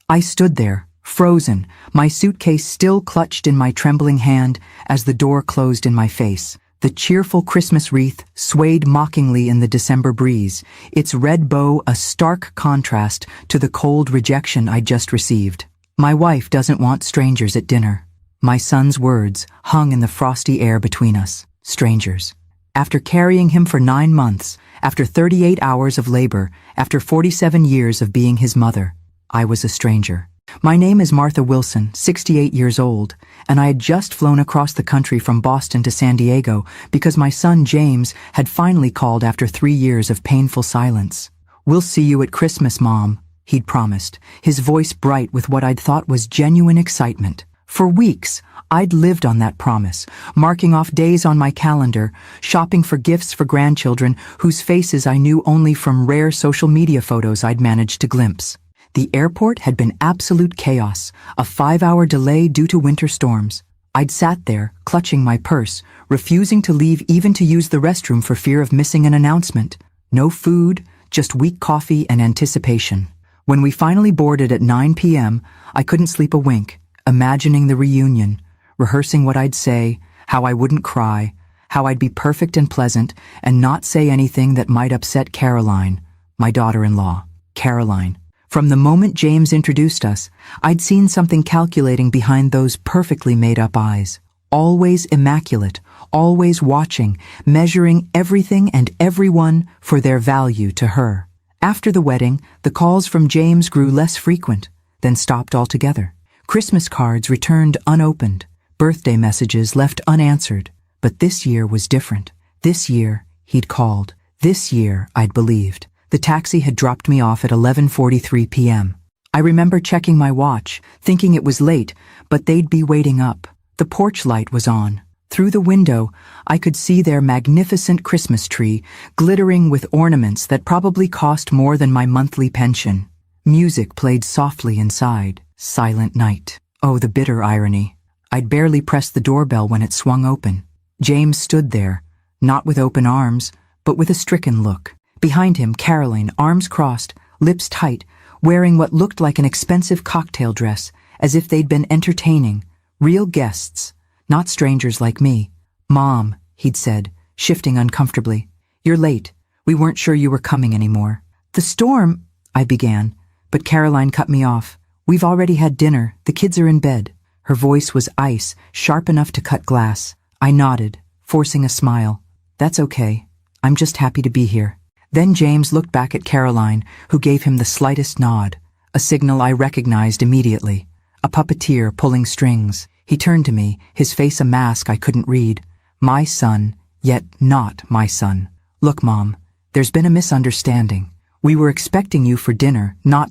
I stood there, frozen, my suitcase still clutched in my trembling hand as the door closed in my face. The cheerful Christmas wreath swayed mockingly in the December breeze, its red bow a stark contrast to the cold rejection I'd just received. My wife doesn't want strangers at dinner. My son's words hung in the frosty air between us. Strangers. After carrying him for 9 months, after 38 hours of labor, after 47 years of being his mother, I was a stranger. My name is Martha Wilson, 68 years old, and I had just flown across the country from Boston to San Diego because my son James had finally called after 3 years of painful silence. "We'll see you at Christmas, Mom," he'd promised, his voice bright with what I'd thought was genuine excitement. For weeks, I'd lived on that promise, marking off days on my calendar, shopping for gifts for grandchildren whose faces I knew only from rare social media photos I'd managed to glimpse. The airport had been absolute chaos, a 5-hour delay due to winter storms. I'd sat there, clutching my purse, refusing to leave even to use the restroom for fear of missing an announcement. No food, just weak coffee and anticipation. When we finally boarded at 9 p.m., I couldn't sleep a wink, imagining the reunion, rehearsing what I'd say, how I wouldn't cry, how I'd be perfect and pleasant and not say anything that might upset Caroline, my daughter-in-law. Caroline. From the moment James introduced us, I'd seen something calculating behind those perfectly made-up eyes. Always immaculate, always watching, measuring everything and everyone for their value to her. After the wedding, the calls from James grew less frequent, then stopped altogether. Christmas cards returned unopened, birthday messages left unanswered. But this year was different. This year, he'd called. This year, I'd believed. The taxi had dropped me off at 11:43 p.m. I remember checking my watch, thinking it was late, but they'd be waiting up. The porch light was on. Through the window, I could see their magnificent Christmas tree, glittering with ornaments that probably cost more than my monthly pension. Music played softly inside. Silent night. Oh, the bitter irony. I'd barely pressed the doorbell when it swung open. James stood there, not with open arms, but with a stricken look. Behind him, Caroline, arms crossed, lips tight, wearing what looked like an expensive cocktail dress, as if they'd been entertaining. Real guests, not strangers like me. "Mom," he'd said, shifting uncomfortably. "You're late. We weren't sure you were coming anymore." "The storm," I began, but Caroline cut me off. "We've already had dinner. The kids are in bed." Her voice was ice, sharp enough to cut glass. I nodded, forcing a smile. "That's okay. I'm just happy to be here." Then James looked back at Caroline, who gave him the slightest nod, a signal I recognized immediately. A puppeteer pulling strings. He turned to me, his face a mask I couldn't read. "My son, yet not my son. Look, Mom, there's been a misunderstanding. We were expecting you for dinner, not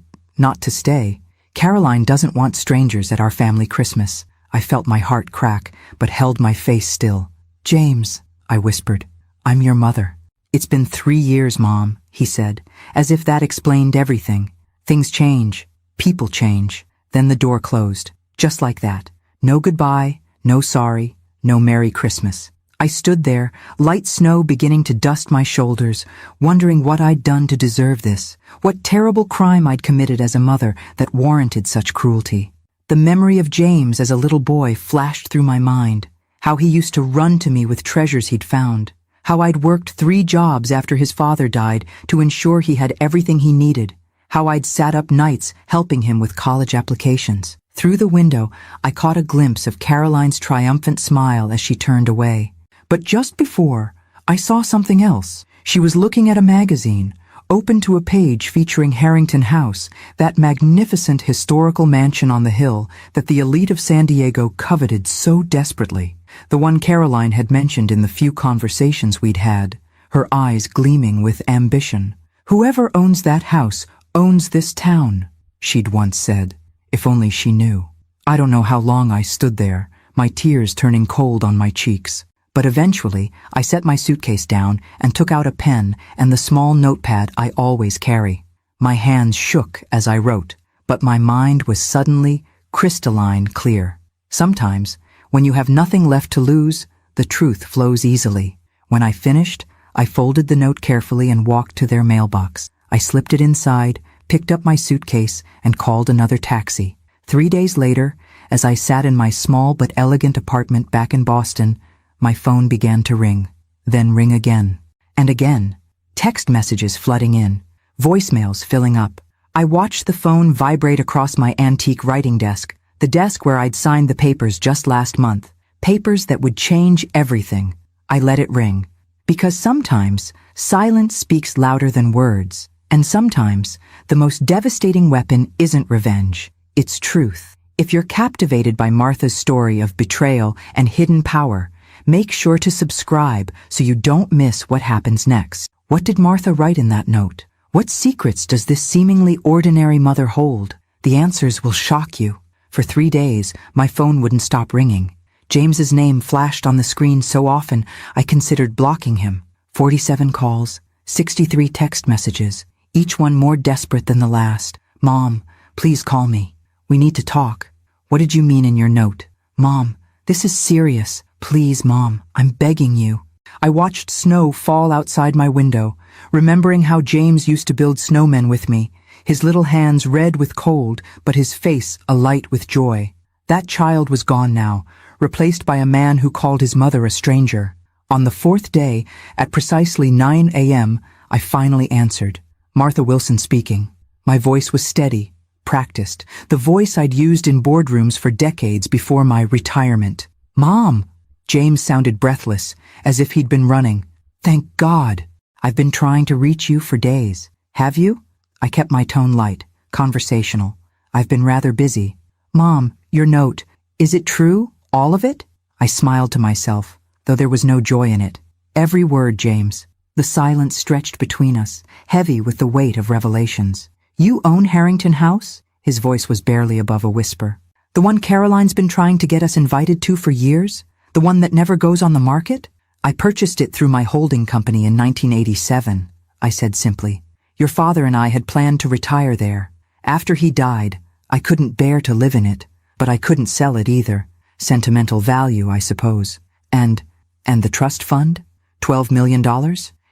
to stay. Caroline doesn't want strangers at our family Christmas." I felt my heart crack, but held my face still. "James," I whispered, "I'm your mother." "It's been 3 years, Mom," he said, as if that explained everything. Things change. People change. Then the door closed. Just like that. No goodbye, no sorry, no Merry Christmas. I stood there, light snow beginning to dust my shoulders, wondering what I'd done to deserve this, what terrible crime I'd committed as a mother that warranted such cruelty. The memory of James as a little boy flashed through my mind, how he used to run to me with treasures he'd found, how I'd worked 3 jobs after his father died to ensure he had everything he needed, how I'd sat up nights helping him with college applications. Through the window, I caught a glimpse of Caroline's triumphant smile as she turned away. But just before, I saw something else. She was looking at a magazine, open to a page featuring Harrington House, that magnificent historical mansion on the hill that the elite of San Diego coveted so desperately. The one Caroline had mentioned in the few conversations we'd had, her eyes gleaming with ambition. "Whoever owns that house owns this town," she'd once said. If only she knew. I don't know how long I stood there, my tears turning cold on my cheeks. But eventually, I set my suitcase down and took out a pen and the small notepad I always carry. My hands shook as I wrote, but my mind was suddenly crystalline clear. Sometimes, when you have nothing left to lose, the truth flows easily. When I finished, I folded the note carefully and walked to their mailbox. I slipped it inside, picked up my suitcase, and called another taxi. 3 days later, as I sat in my small but elegant apartment back in Boston, my phone began to ring, then ring again. And again. Text messages flooding in, voicemails filling up. I watched the phone vibrate across my antique writing desk, the desk where I'd signed the papers just last month, papers that would change everything. I let it ring. Because sometimes, silence speaks louder than words, and sometimes, the most devastating weapon isn't revenge, it's truth. If you're captivated by Martha's story of betrayal and hidden power, make sure to subscribe so you don't miss what happens next. What did Martha write in that note? What secrets does this seemingly ordinary mother hold? The answers will shock you. For 3 days, my phone wouldn't stop ringing. James's name flashed on the screen so often I considered blocking him. 47 calls, 63 text messages, each one more desperate than the last. Mom, please call me. We need to talk. What did you mean in your note? Mom, this is serious. Please, Mom, I'm begging you. I watched snow fall outside my window, remembering how James used to build snowmen with me, his little hands red with cold, but his face alight with joy. That child was gone now, replaced by a man who called his mother a stranger. On the 4th day, at precisely 9 a.m., I finally answered. Martha Wilson speaking. My voice was steady, practiced, the voice I'd used in boardrooms for decades before my retirement. Mom! James sounded breathless, as if he'd been running. Thank God! I've been trying to reach you for days. Have you? I kept my tone light, conversational. I've been rather busy. Mom, your note. Is it true? All of it? I smiled to myself, though there was no joy in it. Every word, James. The silence stretched between us, heavy with the weight of revelations. You own Harrington House? His voice was barely above a whisper. The one Caroline's been trying to get us invited to for years? The one that never goes on the market? I purchased it through my holding company in 1987, I said simply. Your father and I had planned to retire there. After he died, I couldn't bear to live in it, but I couldn't sell it either. Sentimental value, I suppose. And the trust fund? $12 million?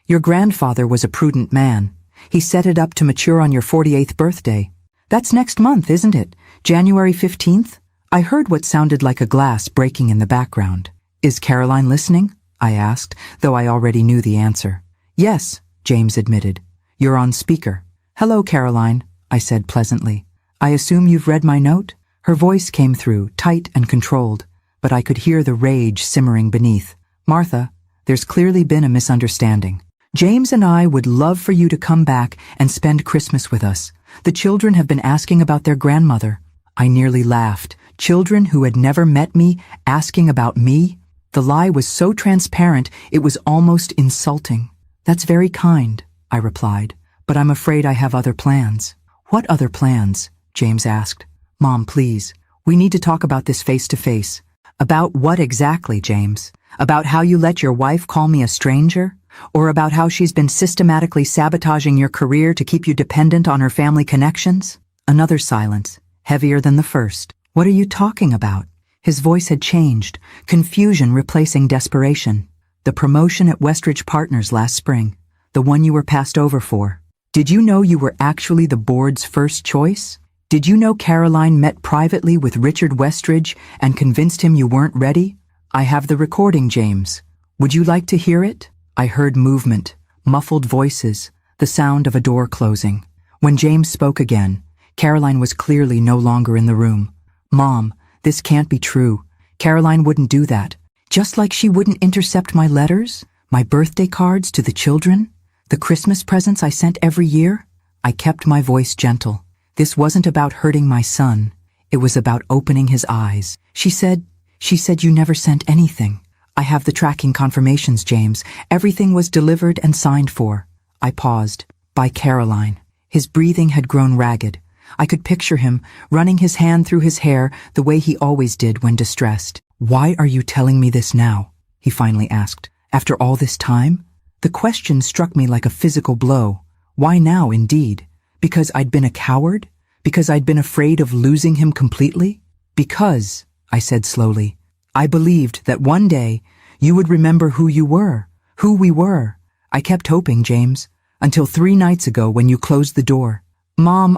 Your grandfather was a prudent man. He set it up to mature on your 48th birthday. That's next month, isn't it? January 15th? I heard what sounded like a glass breaking in the background. Is Caroline listening? I asked, though I already knew the answer. Yes, James admitted. You're on speaker. Hello, Caroline, I said pleasantly. I assume you've read my note? Her voice came through, tight and controlled, but I could hear the rage simmering beneath. Martha, there's clearly been a misunderstanding. James and I would love for you to come back and spend Christmas with us. The children have been asking about their grandmother. I nearly laughed. Children who had never met me asking about me? The lie was so transparent it was almost insulting. That's very kind, I replied, but I'm afraid I have other plans. What other plans? James asked. Mom, please, we need to talk about this face to face. About what exactly, James? About how you let your wife call me a stranger? Or about how she's been systematically sabotaging your career to keep you dependent on her family connections? Another silence, heavier than the first. What are you talking about? His voice had changed, confusion replacing desperation. The promotion at Westridge Partners last spring, the one you were passed over for. Did you know you were actually the board's first choice? Did you know Caroline met privately with Richard Westridge and convinced him you weren't ready? I have the recording, James. Would you like to hear it? I heard movement, muffled voices, the sound of a door closing. When James spoke again, Caroline was clearly no longer in the room. Mom, this can't be true. Caroline wouldn't do that. Just like she wouldn't intercept my letters, my birthday cards to the children, the Christmas presents I sent every year. I kept my voice gentle. This wasn't about hurting my son. It was about opening his eyes. She said you never sent anything. I have the tracking confirmations, James. Everything was delivered and signed for. I paused. By Caroline. His breathing had grown ragged. I could picture him, running his hand through his hair the way he always did when distressed. Why are you telling me this now? He finally asked. After all this time? The question struck me like a physical blow. Why now, indeed? Because I'd been a coward? Because I'd been afraid of losing him completely? Because, I said slowly, I believed that one day you would remember who you were, who we were. I kept hoping, James, until 3 nights ago when you closed the door. Mom,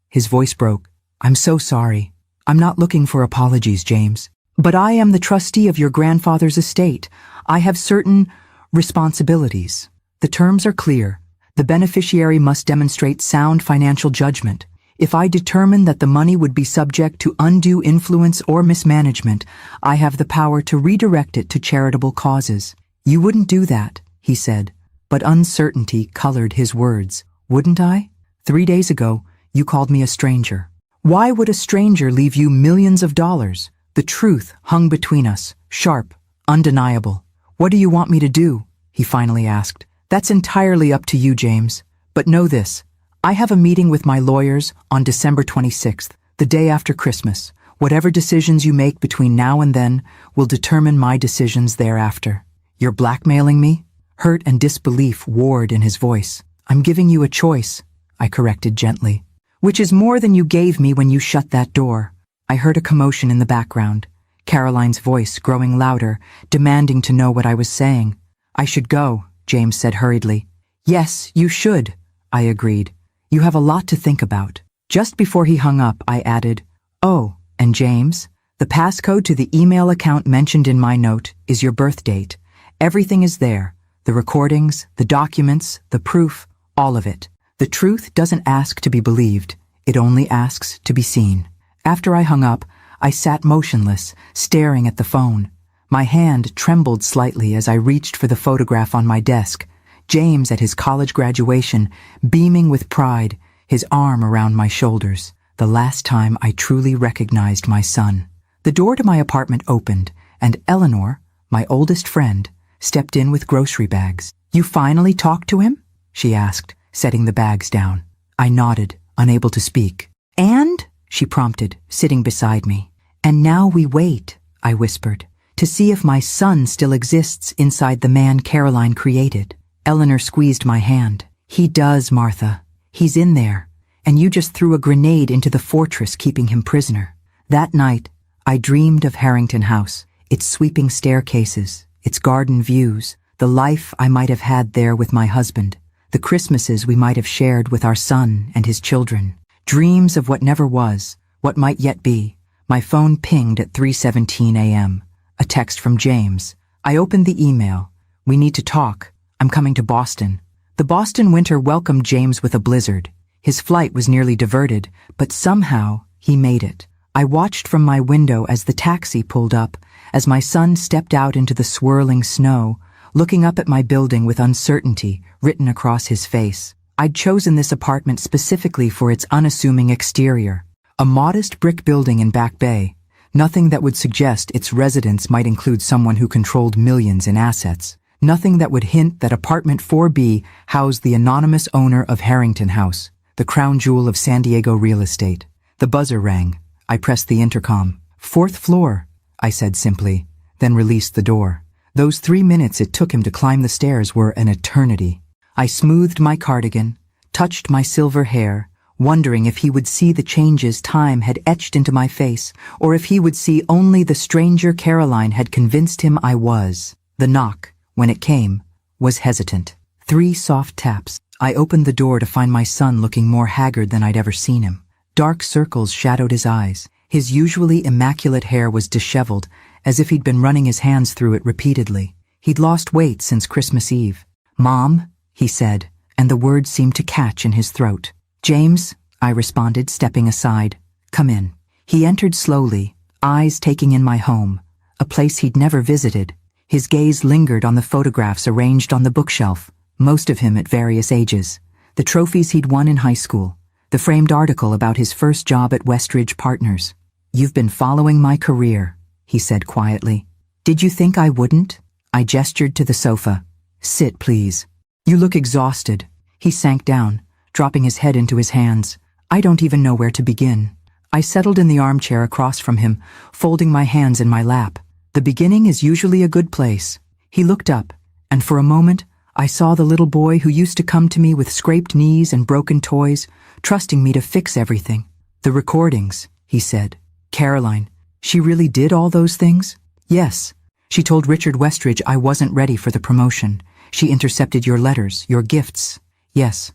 His voice broke. I'm so sorry. I'm not looking for apologies, James. But I am the trustee of your grandfather's estate. I have certain responsibilities. The terms are clear. The beneficiary must demonstrate sound financial judgment. If I determine that the money would be subject to undue influence or mismanagement, I have the power to redirect it to charitable causes. You wouldn't do that, he said, but uncertainty colored his words. Wouldn't I? 3 days ago, you called me a stranger. Why would a stranger leave you millions of dollars? The truth hung between us, sharp, undeniable. What do you want me to do? He finally asked. That's entirely up to you, James. But know this. I have a meeting with my lawyers on December 26th, the day after Christmas. Whatever decisions you make between now and then will determine my decisions thereafter. You're blackmailing me? Hurt and disbelief warred in his voice. I'm giving you a choice, I corrected gently. Which is more than you gave me when you shut that door. I heard a commotion in the background, Caroline's voice growing louder, demanding to know what I was saying. I should go, James said hurriedly. Yes, you should, I agreed. You have a lot to think about. Just before he hung up, I added, Oh, and James, the passcode to the email account mentioned in my note is your birth date. Everything is there. The recordings, the documents, the proof, all of it. The truth doesn't ask to be believed. It only asks to be seen. After I hung up, I sat motionless, staring at the phone. My hand trembled slightly as I reached for the photograph on my desk. James at his college graduation, beaming with pride, his arm around my shoulders. The last time I truly recognized my son. The door to my apartment opened, and Eleanor, my oldest friend, stepped in with grocery bags. You finally talked to him? She asked, setting the bags down. I nodded, unable to speak. And? She prompted, sitting beside me. And now we wait, I whispered, to see if my son still exists inside the man Caroline created. Eleanor squeezed my hand. He does, Martha. He's in there. And you just threw a grenade into the fortress keeping him prisoner. That night, I dreamed of Harrington House, its sweeping staircases, its garden views, the life I might have had there with my husband, the Christmases we might have shared with our son and his children. Dreams of what never was, what might yet be. My phone pinged at 3:17 a.m. A text from James. I opened the email. We need to talk. I'm coming to Boston. The Boston winter welcomed James with a blizzard. His flight was nearly diverted, but somehow he made it. I watched from my window as the taxi pulled up, as my son stepped out into the swirling snow, looking up at my building with uncertainty written across his face. I'd chosen this apartment specifically for its unassuming exterior. A modest brick building in Back Bay, nothing that would suggest its residents might include someone who controlled millions in assets. Nothing that would hint that apartment 4B housed the anonymous owner of Harrington House, the crown jewel of San Diego real estate. The buzzer rang. I pressed the intercom. 4th floor, I said simply, then released the door. Those 3 minutes it took him to climb the stairs were an eternity. I smoothed my cardigan, touched my silver hair, wondering if he would see the changes time had etched into my face, or if he would see only the stranger Caroline had convinced him I was. The knock, when it came, was hesitant. 3 soft taps. I opened the door to find my son looking more haggard than I'd ever seen him. Dark circles shadowed his eyes. His usually immaculate hair was disheveled, as if he'd been running his hands through it repeatedly. He'd lost weight since Christmas Eve. Mom, he said, and the words seemed to catch in his throat. James, I responded, stepping aside. Come in. He entered slowly, eyes taking in my home, a place he'd never visited. His gaze lingered on the photographs arranged on the bookshelf, most of him at various ages, the trophies he'd won in high school, the framed article about his first job at Westridge Partners. You've been following my career, he said quietly. Did you think I wouldn't? I gestured to the sofa. Sit, please. You look exhausted. He sank down, dropping his head into his hands. I don't even know where to begin. I settled in the armchair across from him, folding my hands in my lap. The beginning is usually a good place. He looked up, and for a moment, I saw the little boy who used to come to me with scraped knees and broken toys, trusting me to fix everything. The recordings, he said. Caroline, she really did all those things? Yes. She told Richard Westridge I wasn't ready for the promotion. She intercepted your letters, your gifts. Yes,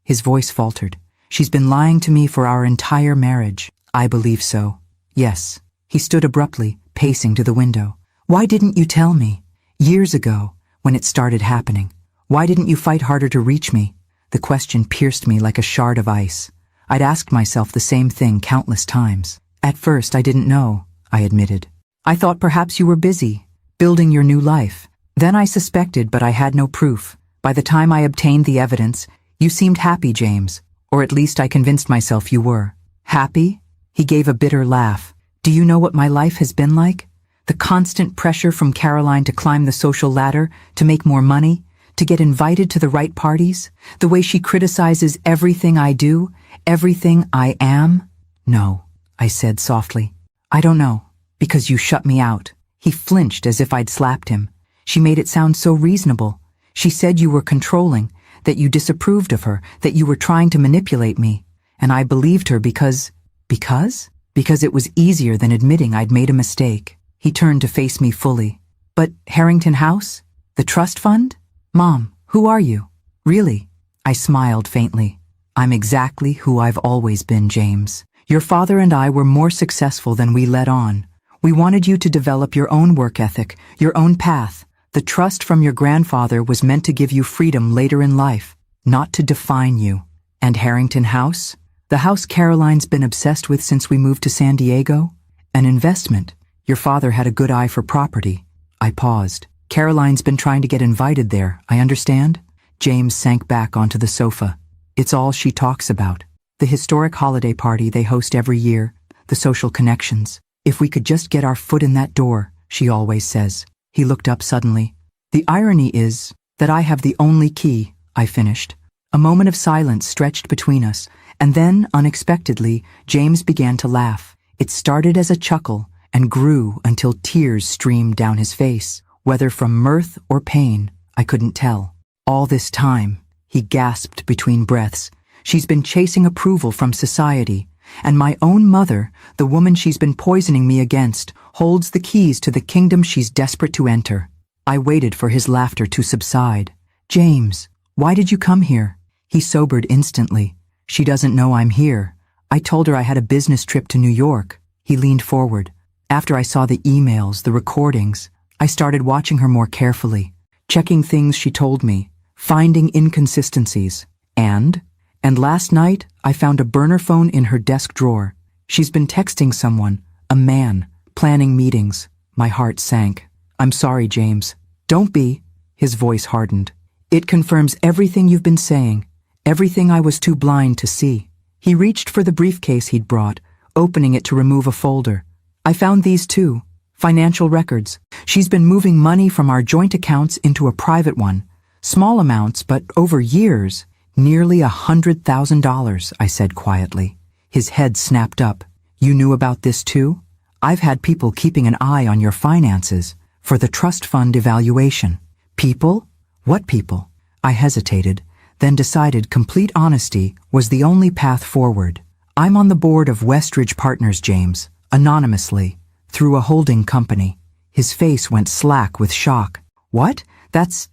his voice faltered. She's been lying to me for our entire marriage. I believe so. Yes. He stood abruptly, pacing to the window. Why didn't you tell me? Years ago, when it started happening. Why didn't you fight harder to reach me? The question pierced me like a shard of ice. I'd asked myself the same thing countless times. At first, I didn't know, I admitted. I thought perhaps you were busy, building your new life. Then I suspected, but I had no proof. By the time I obtained the evidence, you seemed happy, James. Or at least I convinced myself you were. Happy? He gave a bitter laugh. Do you know what my life has been like? The constant pressure from Caroline to climb the social ladder, to make more money, to get invited to the right parties, the way she criticizes everything I do, everything I am? No, I said softly. I don't know, because you shut me out. He flinched as if I'd slapped him. She made it sound so reasonable. She said you were controlling, that you disapproved of her, that you were trying to manipulate me. And I believed her because it was easier than admitting I'd made a mistake. He turned to face me fully. But Harrington House? The trust fund? Mom, who are you? Really? I smiled faintly. I'm exactly who I've always been, James. Your father and I were more successful than we let on. We wanted you to develop your own work ethic, your own path. The trust from your grandfather was meant to give you freedom later in life, not to define you. And Harrington House? The house Caroline's been obsessed with since we moved to San Diego? An investment. Your father had a good eye for property. I paused. Caroline's been trying to get invited there, I understand? James sank back onto the sofa. It's all she talks about. The historic holiday party they host every year, the social connections. If we could just get our foot in that door, she always says. He looked up suddenly. The irony is that I have the only key, I finished. A moment of silence stretched between us, and then, unexpectedly, James began to laugh. It started as a chuckle and grew until tears streamed down his face. Whether from mirth or pain, I couldn't tell. All this time, he gasped between breaths, she's been chasing approval from society, and my own mother, the woman she's been poisoning me against, holds the keys to the kingdom she's desperate to enter. I waited for his laughter to subside. James, why did you come here? He sobered instantly. She doesn't know I'm here. I told her I had a business trip to New York. He leaned forward. After I saw the emails, the recordings, I started watching her more carefully, checking things she told me, finding inconsistencies. And last night, I found a burner phone in her desk drawer. She's been texting someone, a man, planning meetings. My heart sank. I'm sorry, James. Don't be. His voice hardened. It confirms everything you've been saying, everything I was too blind to see. He reached for the briefcase he'd brought, opening it to remove a folder. I found these too. Financial records. She's been moving money from our joint accounts into a private one. Small amounts, but over years. Nearly $100,000, I said quietly. His head snapped up. You knew about this too? I've had people keeping an eye on your finances for the trust fund evaluation. People? What people? I hesitated, then decided complete honesty was the only path forward. I'm on the board of Westridge Partners, James, anonymously, through a holding company. His face went slack with shock. What? That's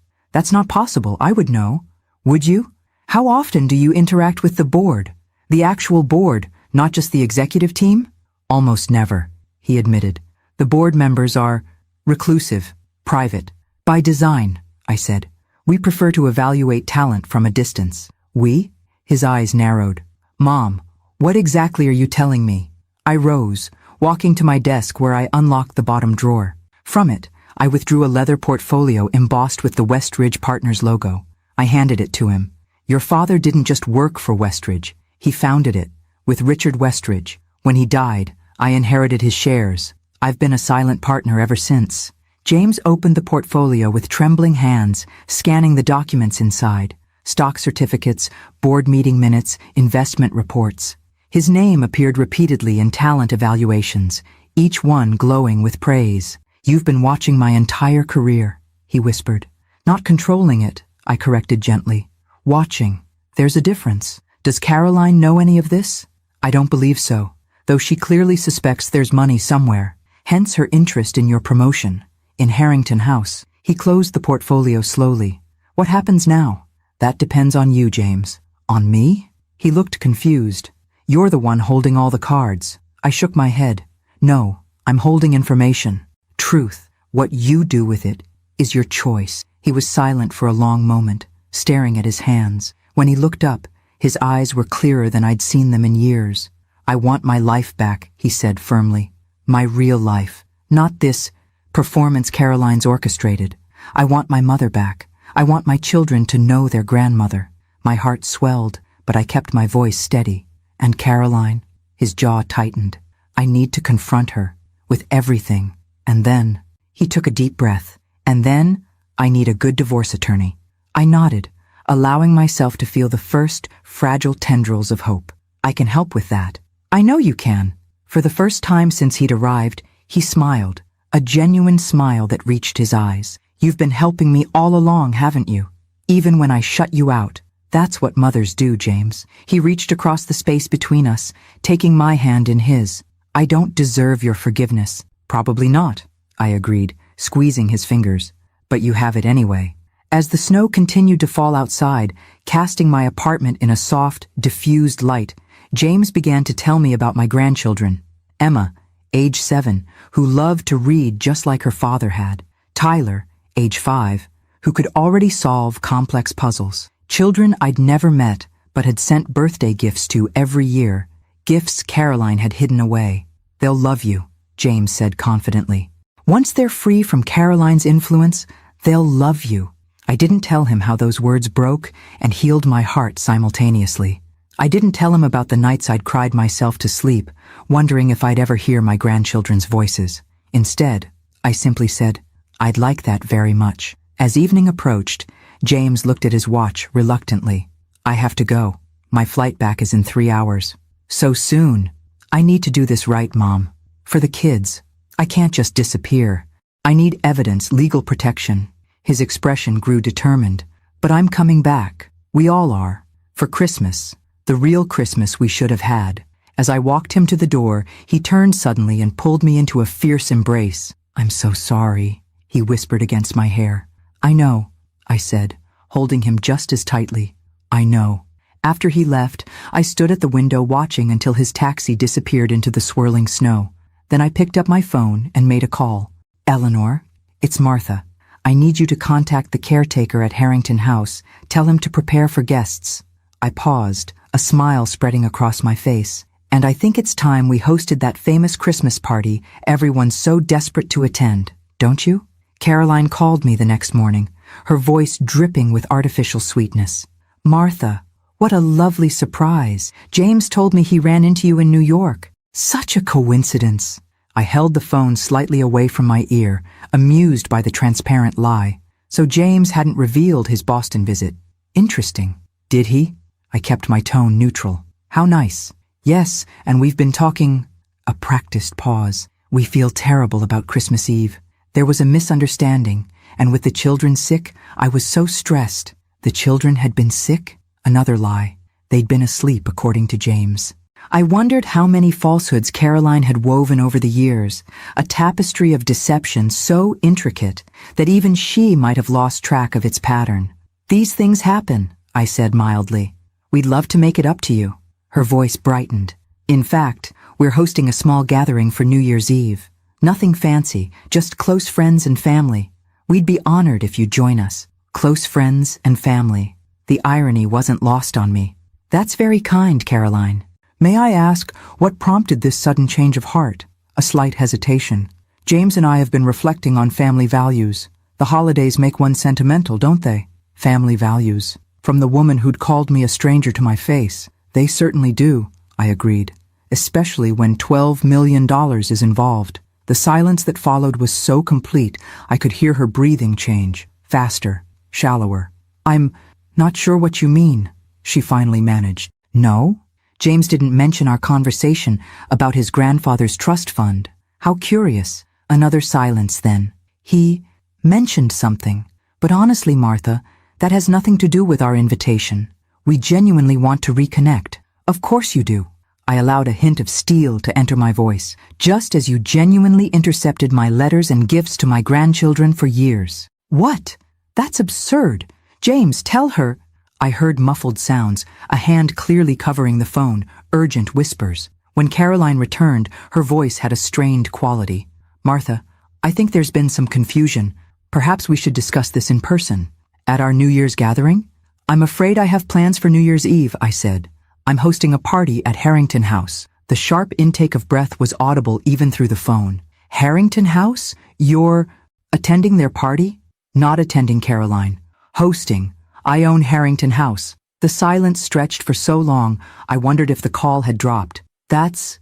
not possible. I would know. Would you? How often do you interact with the board? The actual board, not just the executive team? Almost never, he admitted. The board members are reclusive, private. By design, I said. We prefer to evaluate talent from a distance. We? His eyes narrowed. Mom, what exactly are you telling me? I rose, walking to my desk where I unlocked the bottom drawer. From it, I withdrew a leather portfolio embossed with the Westridge Partners logo. I handed it to him. Your father didn't just work for Westridge. He founded it, with Richard Westridge. When he died, I inherited his shares. I've been a silent partner ever since. James opened the portfolio with trembling hands, scanning the documents inside. Stock certificates, board meeting minutes, investment reports. His name appeared repeatedly in talent evaluations, each one glowing with praise. You've been watching my entire career, he whispered. Not controlling it, I corrected gently. Watching. There's a difference. Does Caroline know any of this? I don't believe so, though she clearly suspects there's money somewhere. Hence her interest in your promotion. In Harrington House. He closed the portfolio slowly. What happens now? That depends on you, James. On me? He looked confused. You're the one holding all the cards. I shook my head. No, I'm holding information. Truth. What you do with it is your choice. He was silent for a long moment, staring at his hands. When he looked up, his eyes were clearer than I'd seen them in years. I want my life back, he said firmly. My real life. Not this performance Caroline's orchestrated. I want my mother back. I want my children to know their grandmother. My heart swelled, but I kept my voice steady. And Caroline? His jaw tightened. I need to confront her, with everything. And then, he took a deep breath. And then, I need a good divorce attorney. I nodded, allowing myself to feel the first fragile tendrils of hope. I can help with that. I know you can. For the first time since he'd arrived, he smiled, a genuine smile that reached his eyes. You've been helping me all along, haven't you? Even when I shut you out. That's what mothers do, James. He reached across the space between us, taking my hand in his. I don't deserve your forgiveness. Probably not, I agreed, squeezing his fingers. But you have it anyway. As the snow continued to fall outside, casting my apartment in a soft, diffused light, James began to tell me about my grandchildren. Emma, age 7, who loved to read just like her father had. Tyler, age 5, who could already solve complex puzzles. Children I'd never met, but had sent birthday gifts to every year. Gifts Caroline had hidden away. They'll love you, James said confidently. Once they're free from Caroline's influence, they'll love you. I didn't tell him how those words broke and healed my heart simultaneously. I didn't tell him about the nights I'd cried myself to sleep, wondering if I'd ever hear my grandchildren's voices. Instead, I simply said, I'd like that very much. As evening approached, James looked at his watch reluctantly. I have to go. My flight back is in 3 hours. So soon. I need to do this right, Mom. For the kids. I can't just disappear. I need evidence, legal protection. His expression grew determined. But I'm coming back. We all are. For Christmas. The real Christmas we should have had. As I walked him to the door, he turned suddenly and pulled me into a fierce embrace. I'm so sorry, he whispered against my hair. I know, I said, holding him just as tightly. I know. After he left, I stood at the window watching until his taxi disappeared into the swirling snow. Then I picked up my phone and made a call. Eleanor, it's Martha. I need you to contact the caretaker at Harrington House. Tell him to prepare for guests. I paused, a smile spreading across my face. And I think it's time we hosted that famous Christmas party everyone's so desperate to attend, don't you? Caroline called me the next morning, her voice dripping with artificial sweetness. Martha, what a lovely surprise. James told me he ran into you in New York. Such a coincidence. I held the phone slightly away from my ear, amused by the transparent lie. So James hadn't revealed his Boston visit. Interesting. Did he? I kept my tone neutral. How nice. Yes, and we've been talking. A practiced pause. We feel terrible about Christmas Eve. There was a misunderstanding, and with the children sick, I was so stressed. The children had been sick? Another lie. They'd been asleep, according to James. I wondered how many falsehoods Caroline had woven over the years, a tapestry of deception so intricate that even she might have lost track of its pattern. These things happen, I said mildly. We'd love to make it up to you. Her voice brightened. In fact, we're hosting a small gathering for New Year's Eve. Nothing fancy, just close friends and family. We'd be honored if you'd join us. Close friends and family. The irony wasn't lost on me. That's very kind, Caroline. May I ask what prompted this sudden change of heart? A slight hesitation. James and I have been reflecting on family values. The holidays make one sentimental, don't they? Family values. From the woman who'd called me a stranger to my face. They certainly do, I agreed. Especially when $12 million is involved. The silence that followed was so complete, I could hear her breathing change. Faster. Shallower. I'm not sure what you mean, she finally managed. No? James didn't mention our conversation about his grandfather's trust fund. How curious. Another silence then. He mentioned something. But honestly, Martha, that has nothing to do with our invitation. We genuinely want to reconnect. Of course you do. I allowed a hint of steel to enter my voice, just as you genuinely intercepted my letters and gifts to my grandchildren for years. What? That's absurd. James, tell her. I heard muffled sounds, a hand clearly covering the phone, urgent whispers. When Caroline returned, her voice had a strained quality. "Martha, I think there's been some confusion. Perhaps we should discuss this in person. At our New Year's gathering?" "I'm afraid I have plans for New Year's Eve," I said. "I'm hosting a party at Harrington House." The sharp intake of breath was audible even through the phone. "Harrington House? You're attending their party?" "Not attending, Caroline. Hosting. I own Harrington House." The silence stretched for so long, I wondered if the call had dropped. That's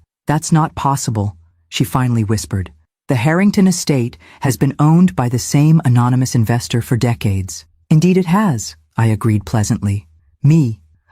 not possible," she finally whispered. "The Harrington estate has been owned by the same anonymous investor for decades." "Indeed it has," I agreed pleasantly.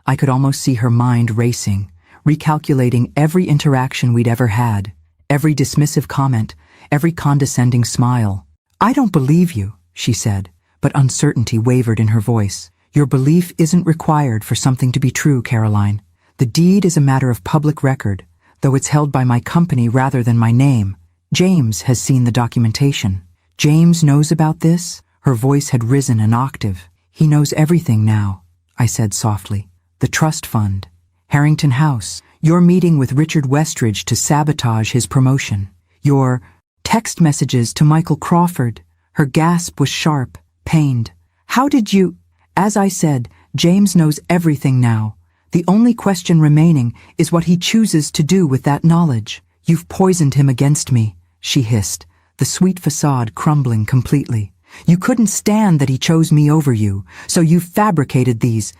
I could almost see her mind racing, recalculating every interaction we'd ever had, every dismissive comment, every condescending smile. "I don't believe you," she said, but uncertainty wavered in her voice. "Your belief isn't required for something to be true, Caroline. The deed is a matter of public record, though it's held by my company rather than my name. James has seen the documentation." "James knows about this?" Her voice had risen an octave. "He knows everything now," I said softly. "The trust fund, Harrington House, your meeting with Richard Westridge to sabotage his promotion, your text messages to Michael Crawford." Her gasp was sharp, pained. "How did you—" "As I said, James knows everything now. The only question remaining is what he chooses to do with that knowledge." "You've poisoned him against me," she hissed, the sweet facade crumbling completely. "You couldn't stand that he chose me over you, so you've fabricated these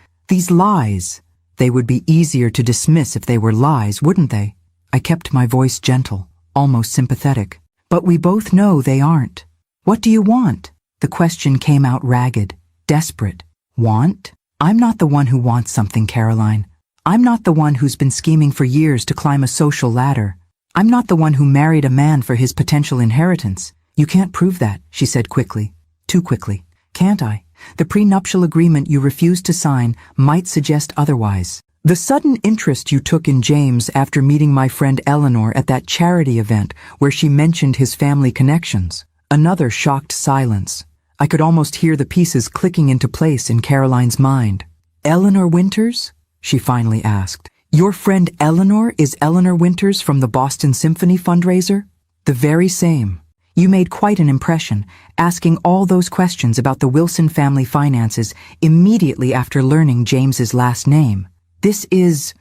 lies. They would be easier to dismiss if they were lies, wouldn't they?" I kept my voice gentle, almost sympathetic. "But we both know they aren't. What do you want?" The question came out ragged, desperate. "Want? I'm not the one who wants something, Caroline. I'm not the one who's been scheming for years to climb a social ladder. I'm not the one who married a man for his potential inheritance." "You can't prove that," she said quickly. Too quickly. "Can't I? The prenuptial agreement you refused to sign might suggest otherwise. The sudden interest you took in James after meeting my friend Eleanor at that charity event where she mentioned his family connections." Another shocked silence. I could almost hear the pieces clicking into place in Caroline's mind. "Eleanor Winters?" she finally asked. "Your friend Eleanor is Eleanor Winters from the Boston Symphony fundraiser?" "The very same. You made quite an impression, asking all those questions about the Wilson family finances immediately after learning James's last name. This is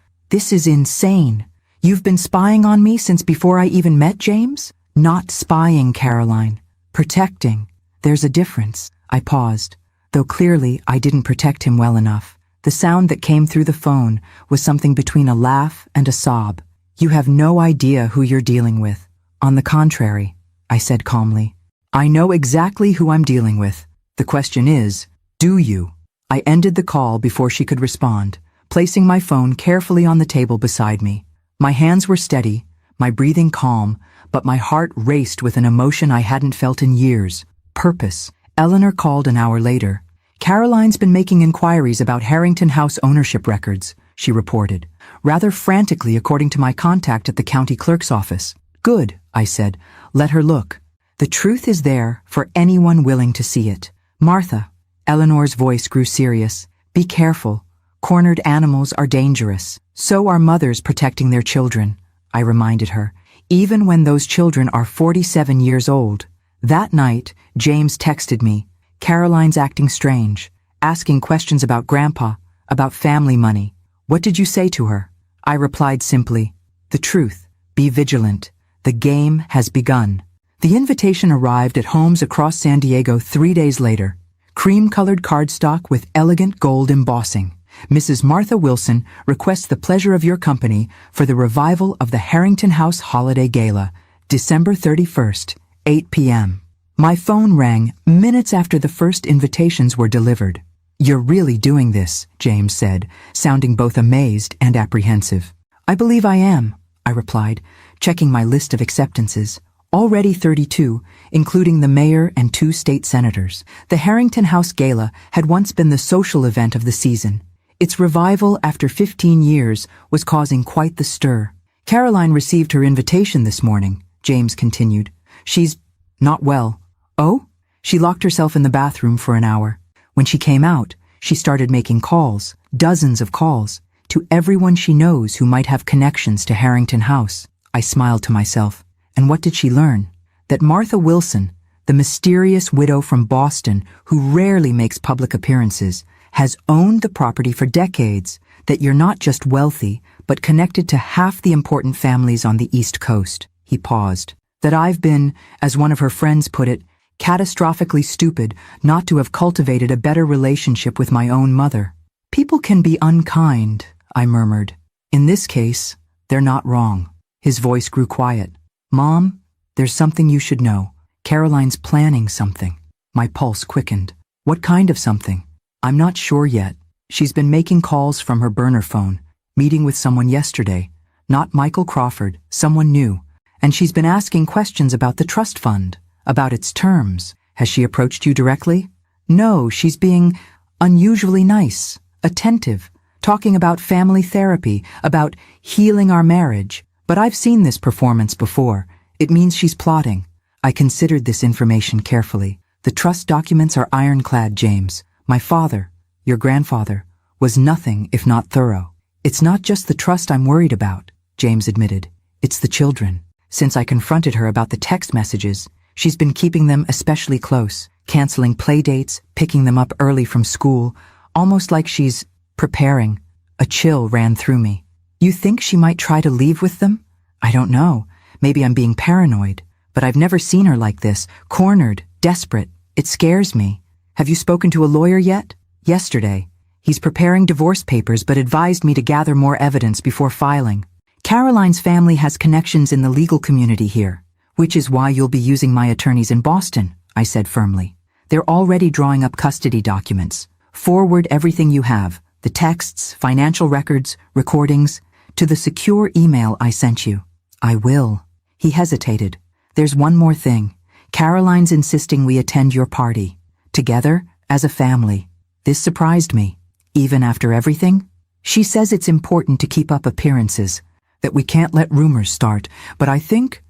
insane. You've been spying on me since before I even met James?" "Not spying, Caroline. Protecting. There's a difference." I paused, though clearly I didn't protect him well enough. The sound that came through the phone was something between a laugh and a sob. "You have no idea who you're dealing with. On the contrary," I said calmly. "I know exactly who I'm dealing with. The question is, do you?" I ended the call before she could respond, placing my phone carefully on the table beside me. My hands were steady, my breathing calm, but my heart raced with an emotion I hadn't felt in years. Purpose. Eleanor called an hour later. "Caroline's been making inquiries about Harrington House ownership records," she reported, rather frantically according to my contact at the county clerk's office. "Good," I said. "Let her look. The truth is there for anyone willing to see it." "Martha," Eleanor's voice grew serious, "be careful. Cornered animals are dangerous. So are mothers protecting their children," I reminded her, "even when those children are 47 years old." That night, James texted me, "Caroline's acting strange, asking questions about Grandpa, about family money. What did you say to her?" I replied simply, "The truth. Be vigilant. The game has begun." The invitation arrived at homes across San Diego 3 days later. Cream-colored cardstock with elegant gold embossing. "Mrs. Martha Wilson requests the pleasure of your company for the revival of the Harrington House Holiday Gala, December 31st, 8 p.m. My phone rang minutes after the first invitations were delivered. "You're really doing this," James said, sounding both amazed and apprehensive. "I believe I am," I replied, checking my list of acceptances. Already 32, including the mayor and 2 state senators. The Harrington House Gala had once been the social event of the season. Its revival after 15 years was causing quite the stir. "Caroline received her invitation this morning," James continued. "She's not well." "Oh?" She locked herself in the bathroom for an hour. When she came out, She started making calls, dozens of calls, to everyone she knows who might have connections to Harrington House. I smiled to myself. And what did she learn? That Martha Wilson, the mysterious widow from Boston who rarely makes public appearances, has owned the property for decades, that you're not just wealthy, but connected to half the important families on the East Coast. He paused. That I've been, as one of her friends put it, catastrophically stupid not to have cultivated a better relationship with my own mother. People can be unkind, I murmured. In this case, they're not wrong. His voice grew quiet. Mom, there's something you should know. Caroline's planning something. My pulse quickened. What kind of something? I'm not sure yet. She's been making calls from her burner phone, meeting with someone yesterday. Not Michael Crawford, someone new. And she's been asking questions about the trust fund, about its terms. Has she approached you directly? No, she's being unusually nice, attentive, talking about family therapy, about healing our marriage. But I've seen this performance before. It means she's plotting. I considered this information carefully. The trust documents are ironclad, James. My father, your grandfather, was nothing if not thorough. It's not just the trust I'm worried about, James admitted. It's the children. Since I confronted her about the text messages, she's been keeping them especially close, canceling play dates, picking them up early from school, almost like she's preparing. A chill ran through me. You think she might try to leave with them? I don't know. Maybe I'm being paranoid, but I've never seen her like this, cornered, desperate. It scares me. Have you spoken to a lawyer yet? Yesterday. He's preparing divorce papers but advised me to gather more evidence before filing. Caroline's family has connections in the legal community here, which is why you'll be using my attorneys in Boston, I said firmly. They're already drawing up custody documents. Forward everything you have, the texts, financial records, recordings, to the secure email I sent you. I will. He hesitated. There's one more thing. Caroline's insisting we attend your party. Together, as a family. This surprised me. Even after everything? She says it's important to keep up appearances, that we can't let rumors start, but I think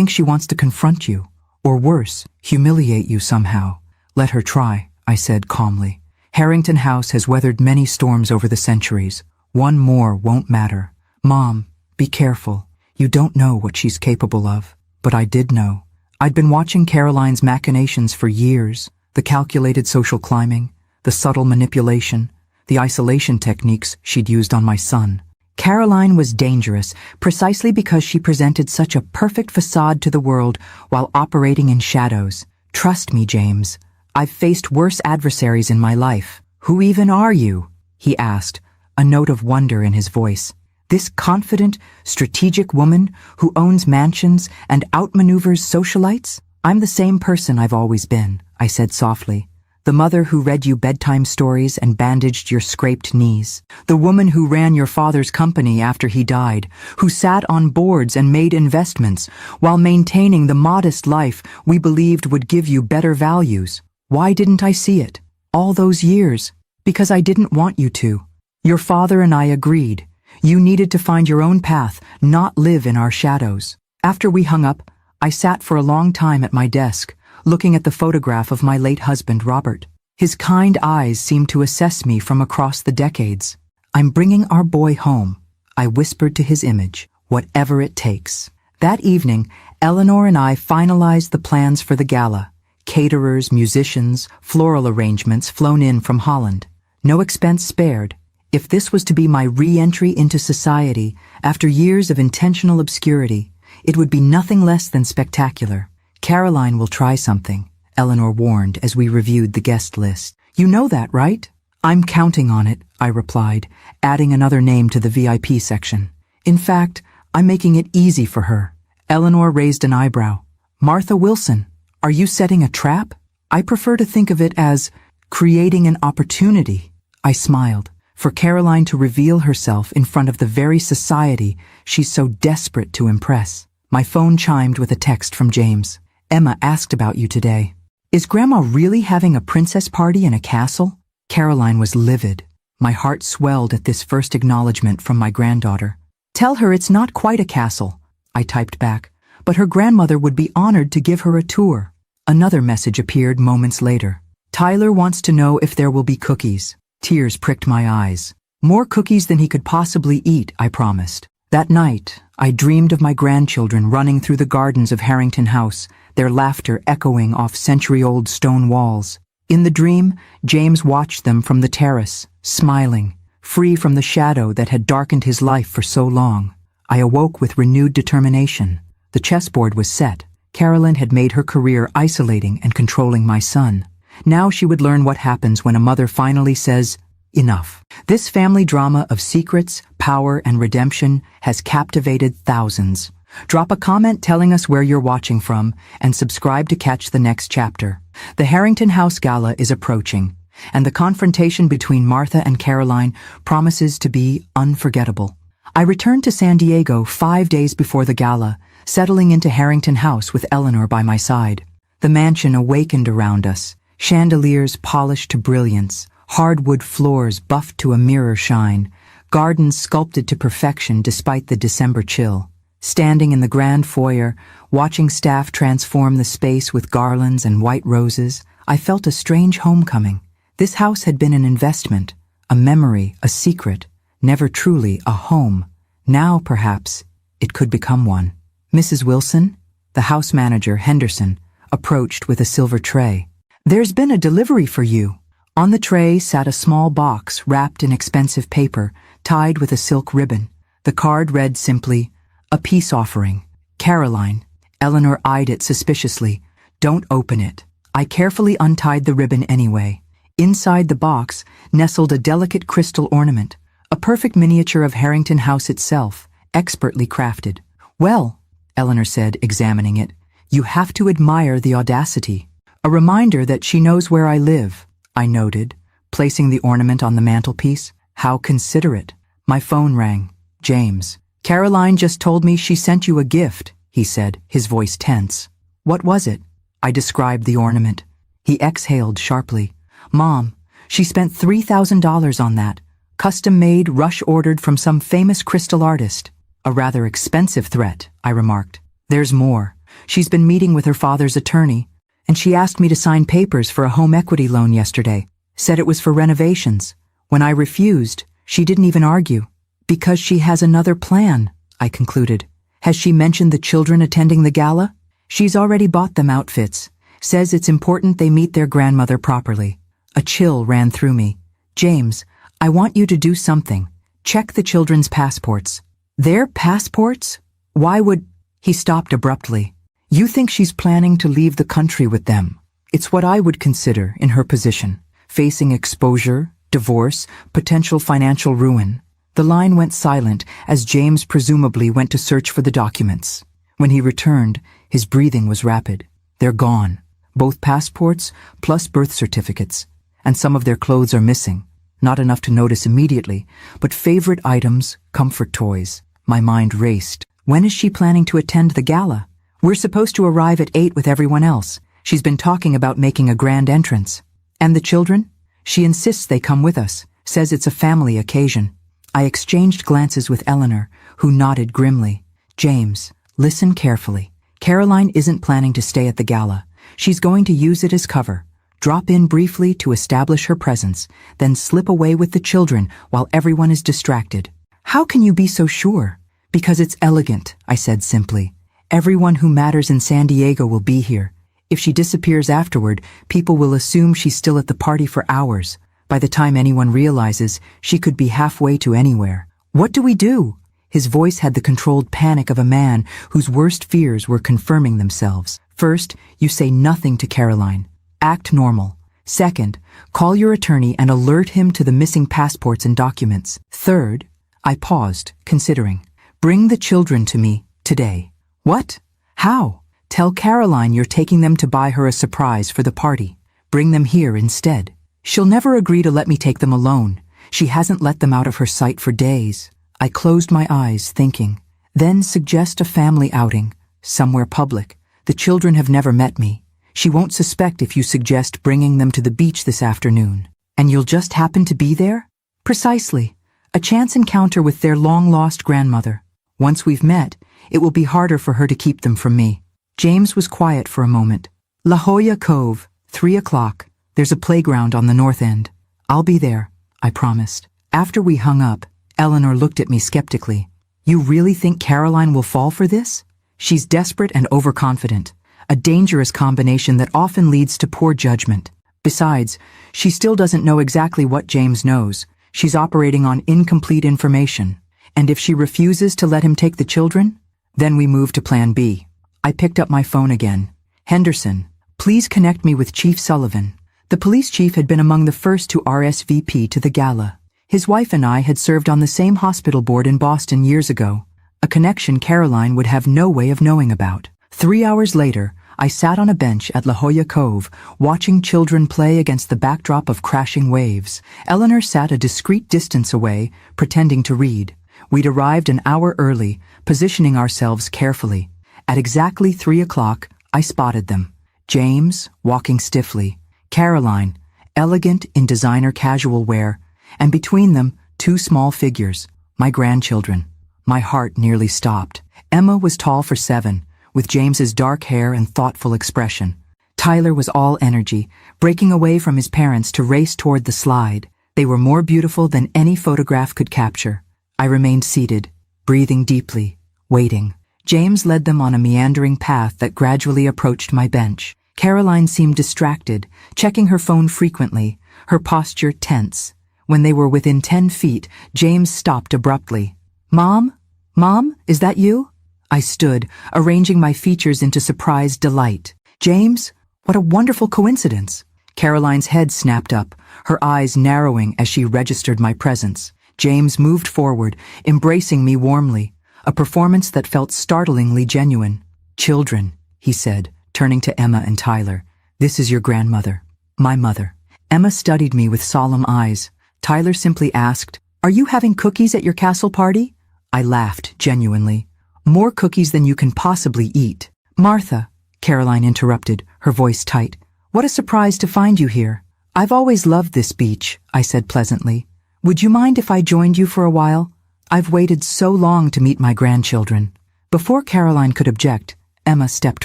she wants to confront you, or worse, humiliate you somehow. Let her try, I said calmly. Harrington House has weathered many storms over the centuries. One more won't matter. Mom, be careful. You don't know what she's capable of. But I did know. I'd been watching Caroline's machinations for years, the calculated social climbing, the subtle manipulation, the isolation techniques she'd used on my son. Caroline was dangerous precisely because she presented such a perfect facade to the world while operating in shadows. Trust me, James. I've faced worse adversaries in my life. Who even are you? He asked, a note of wonder in his voice. This confident, strategic woman who owns mansions and outmaneuvers socialites? I'm the same person I've always been, I said softly. The mother who read you bedtime stories and bandaged your scraped knees. The woman who ran your father's company after he died, who sat on boards and made investments while maintaining the modest life we believed would give you better values. Why didn't I see it? All those years. Because I didn't want you to. Your father and I agreed. You needed to find your own path, not live in our shadows. After we hung up, I sat for a long time at my desk, looking at the photograph of my late husband, Robert. His kind eyes seemed to assess me from across the decades. I'm bringing our boy home, I whispered to his image, whatever it takes. That evening, Eleanor and I finalized the plans for the gala. Caterers, musicians, floral arrangements flown in from Holland. No expense spared. If this was to be my re-entry into society after years of intentional obscurity, it would be nothing less than spectacular. Caroline will try something, Eleanor warned as we reviewed the guest list. You know that, right? I'm counting on it, I replied, adding another name to the VIP section. In fact, I'm making it easy for her. Eleanor raised an eyebrow. Martha Wilson, are you setting a trap? I prefer to think of it as creating an opportunity. I smiled. For Caroline to reveal herself in front of the very society she's so desperate to impress. My phone chimed with a text from James. Emma asked about you today. Is Grandma really having a princess party in a castle? Caroline was livid. My heart swelled at this first acknowledgement from my granddaughter. Tell her it's not quite a castle, I typed back, but her grandmother would be honored to give her a tour. Another message appeared moments later. Tyler wants to know if there will be cookies. Tears pricked my eyes. More cookies than he could possibly eat, I promised. That night, I dreamed of my grandchildren running through the gardens of Harrington House, their laughter echoing off century-old stone walls. In the dream, James watched them from the terrace, smiling, free from the shadow that had darkened his life for so long. I awoke with renewed determination. The chessboard was set. Carolyn had made her career isolating and controlling my son. Now she would learn what happens when a mother finally says, enough. This family drama of secrets, power, and redemption has captivated thousands. Drop a comment telling us where you're watching from, and subscribe to catch the next chapter. The Harrington House Gala is approaching, and the confrontation between Martha and Caroline promises to be unforgettable. I returned to San Diego 5 days before the gala, settling into Harrington House with Eleanor by my side. The mansion awakened around us, chandeliers polished to brilliance, hardwood floors buffed to a mirror shine, gardens sculpted to perfection despite the December chill. Standing in the grand foyer, watching staff transform the space with garlands and white roses, I felt a strange homecoming. This house had been an investment, a memory, a secret, never truly a home. Now, perhaps, it could become one. Mrs. Wilson, the house manager, Henderson, approached with a silver tray. "There's been a delivery for you." On the tray sat a small box wrapped in expensive paper, tied with a silk ribbon. The card read simply, "A peace offering. Caroline." Eleanor eyed it suspiciously. "Don't open it." I carefully untied the ribbon anyway. Inside the box nestled a delicate crystal ornament, a perfect miniature of Harrington House itself, expertly crafted. "Well," Eleanor said, examining it, "you have to admire the audacity." "A reminder that she knows where I live," I noted, placing the ornament on the mantelpiece. "How considerate." My phone rang. James. "Caroline just told me she sent you a gift," he said, his voice tense. "What was it?" I described the ornament. He exhaled sharply. "Mom, she spent $3,000 on that. Custom-made, rush-ordered from some famous crystal artist." "A rather expensive threat," I remarked. "There's more. She's been meeting with her father's attorney, and she asked me to sign papers for a home equity loan yesterday. Said it was for renovations. When I refused, she didn't even argue. Because she has another plan," I concluded. "Has she mentioned the children attending the gala?" "She's already bought them outfits. Says it's important they meet their grandmother properly." A chill ran through me. "James, I want you to do something. Check the children's passports." "Their passports? Why would—" He stopped abruptly. "You think she's planning to leave the country with them? It's what I would consider in her position. Facing exposure, divorce, potential financial ruin." The line went silent as James presumably went to search for the documents. When he returned, his breathing was rapid. "They're gone. Both passports plus birth certificates. And some of their clothes are missing. Not enough to notice immediately, but favorite items, comfort toys." My mind raced. When is she planning to attend the gala? We're supposed to arrive at 8 with everyone else. She's been talking about making a grand entrance. And the children? She insists they come with us, says it's a family occasion. I exchanged glances with Eleanor, who nodded grimly. "James, listen carefully. Caroline isn't planning to stay at the gala. She's going to use it as cover. Drop in briefly to establish her presence, then slip away with the children while everyone is distracted." "How can you be so sure?" "Because it's elegant," I said simply. "Everyone who matters in San Diego will be here. If she disappears afterward, people will assume she's still at the party for hours. By the time anyone realizes, she could be halfway to anywhere. What do we do?" His voice had the controlled panic of a man whose worst fears were confirming themselves. "First, you say nothing to Caroline. Act normal. Second, call your attorney and alert him to the missing passports and documents. Third," I paused, considering, "bring the children to me today." "What? How?" "Tell Caroline you're taking them to buy her a surprise for the party. Bring them here instead. She'll never agree to let me take them alone. She hasn't let them out of her sight for days." I closed my eyes, thinking. "Then suggest a family outing, somewhere public. The children have never met me. She won't suspect if you suggest bringing them to the beach this afternoon. And you'll just happen to be there?" "Precisely. A chance encounter with their long-lost grandmother. Once we've met, it will be harder for her to keep them from me." James was quiet for a moment. "La Jolla Cove, 3 o'clock. There's a playground on the north end. I'll be there. I promised. After we hung up, Eleanor looked at me skeptically. You really think Caroline will fall for this? She's desperate and overconfident, a dangerous combination that often leads to poor judgment. Besides, she still doesn't know exactly what James knows. She's operating on incomplete information. And if she refuses to let him take the children, then we move to Plan B. I picked up my phone again. Henderson, please connect me with Chief Sullivan. The police chief had been among the first to RSVP to the gala. His wife and I had served on the same hospital board in Boston years ago, a connection Caroline would have no way of knowing about. 3 hours later, I sat on a bench at La Jolla Cove, watching children play against the backdrop of crashing waves. Eleanor sat a discreet distance away, pretending to read. We'd arrived an hour early, positioning ourselves carefully. At exactly 3 o'clock, I spotted them. James, walking stiffly. Caroline, elegant in designer casual wear. And between them, 2 small figures, my grandchildren. My heart nearly stopped. Emma was tall for 7, with James's dark hair and thoughtful expression. Tyler was all energy, breaking away from his parents to race toward the slide. They were more beautiful than any photograph could capture. I remained seated, breathing deeply, waiting. James led them on a meandering path that gradually approached my bench. Caroline seemed distracted, checking her phone frequently, her posture tense. When they were within 10 feet, James stopped abruptly. Mom? Mom, is that you? I stood, arranging my features into surprised delight. James, what a wonderful coincidence. Caroline's head snapped up, her eyes narrowing as she registered my presence. James moved forward, embracing me warmly, a performance that felt startlingly genuine. Children, he said, turning to Emma and Tyler. This is your grandmother. My mother. Emma studied me with solemn eyes. Tyler simply asked, Are you having cookies at your castle party? I laughed, genuinely. More cookies than you can possibly eat. Martha, Caroline interrupted, her voice tight. What a surprise to find you here. I've always loved this beach, I said pleasantly. Would you mind if I joined you for a while? I've waited so long to meet my grandchildren. Before Caroline could object, Emma stepped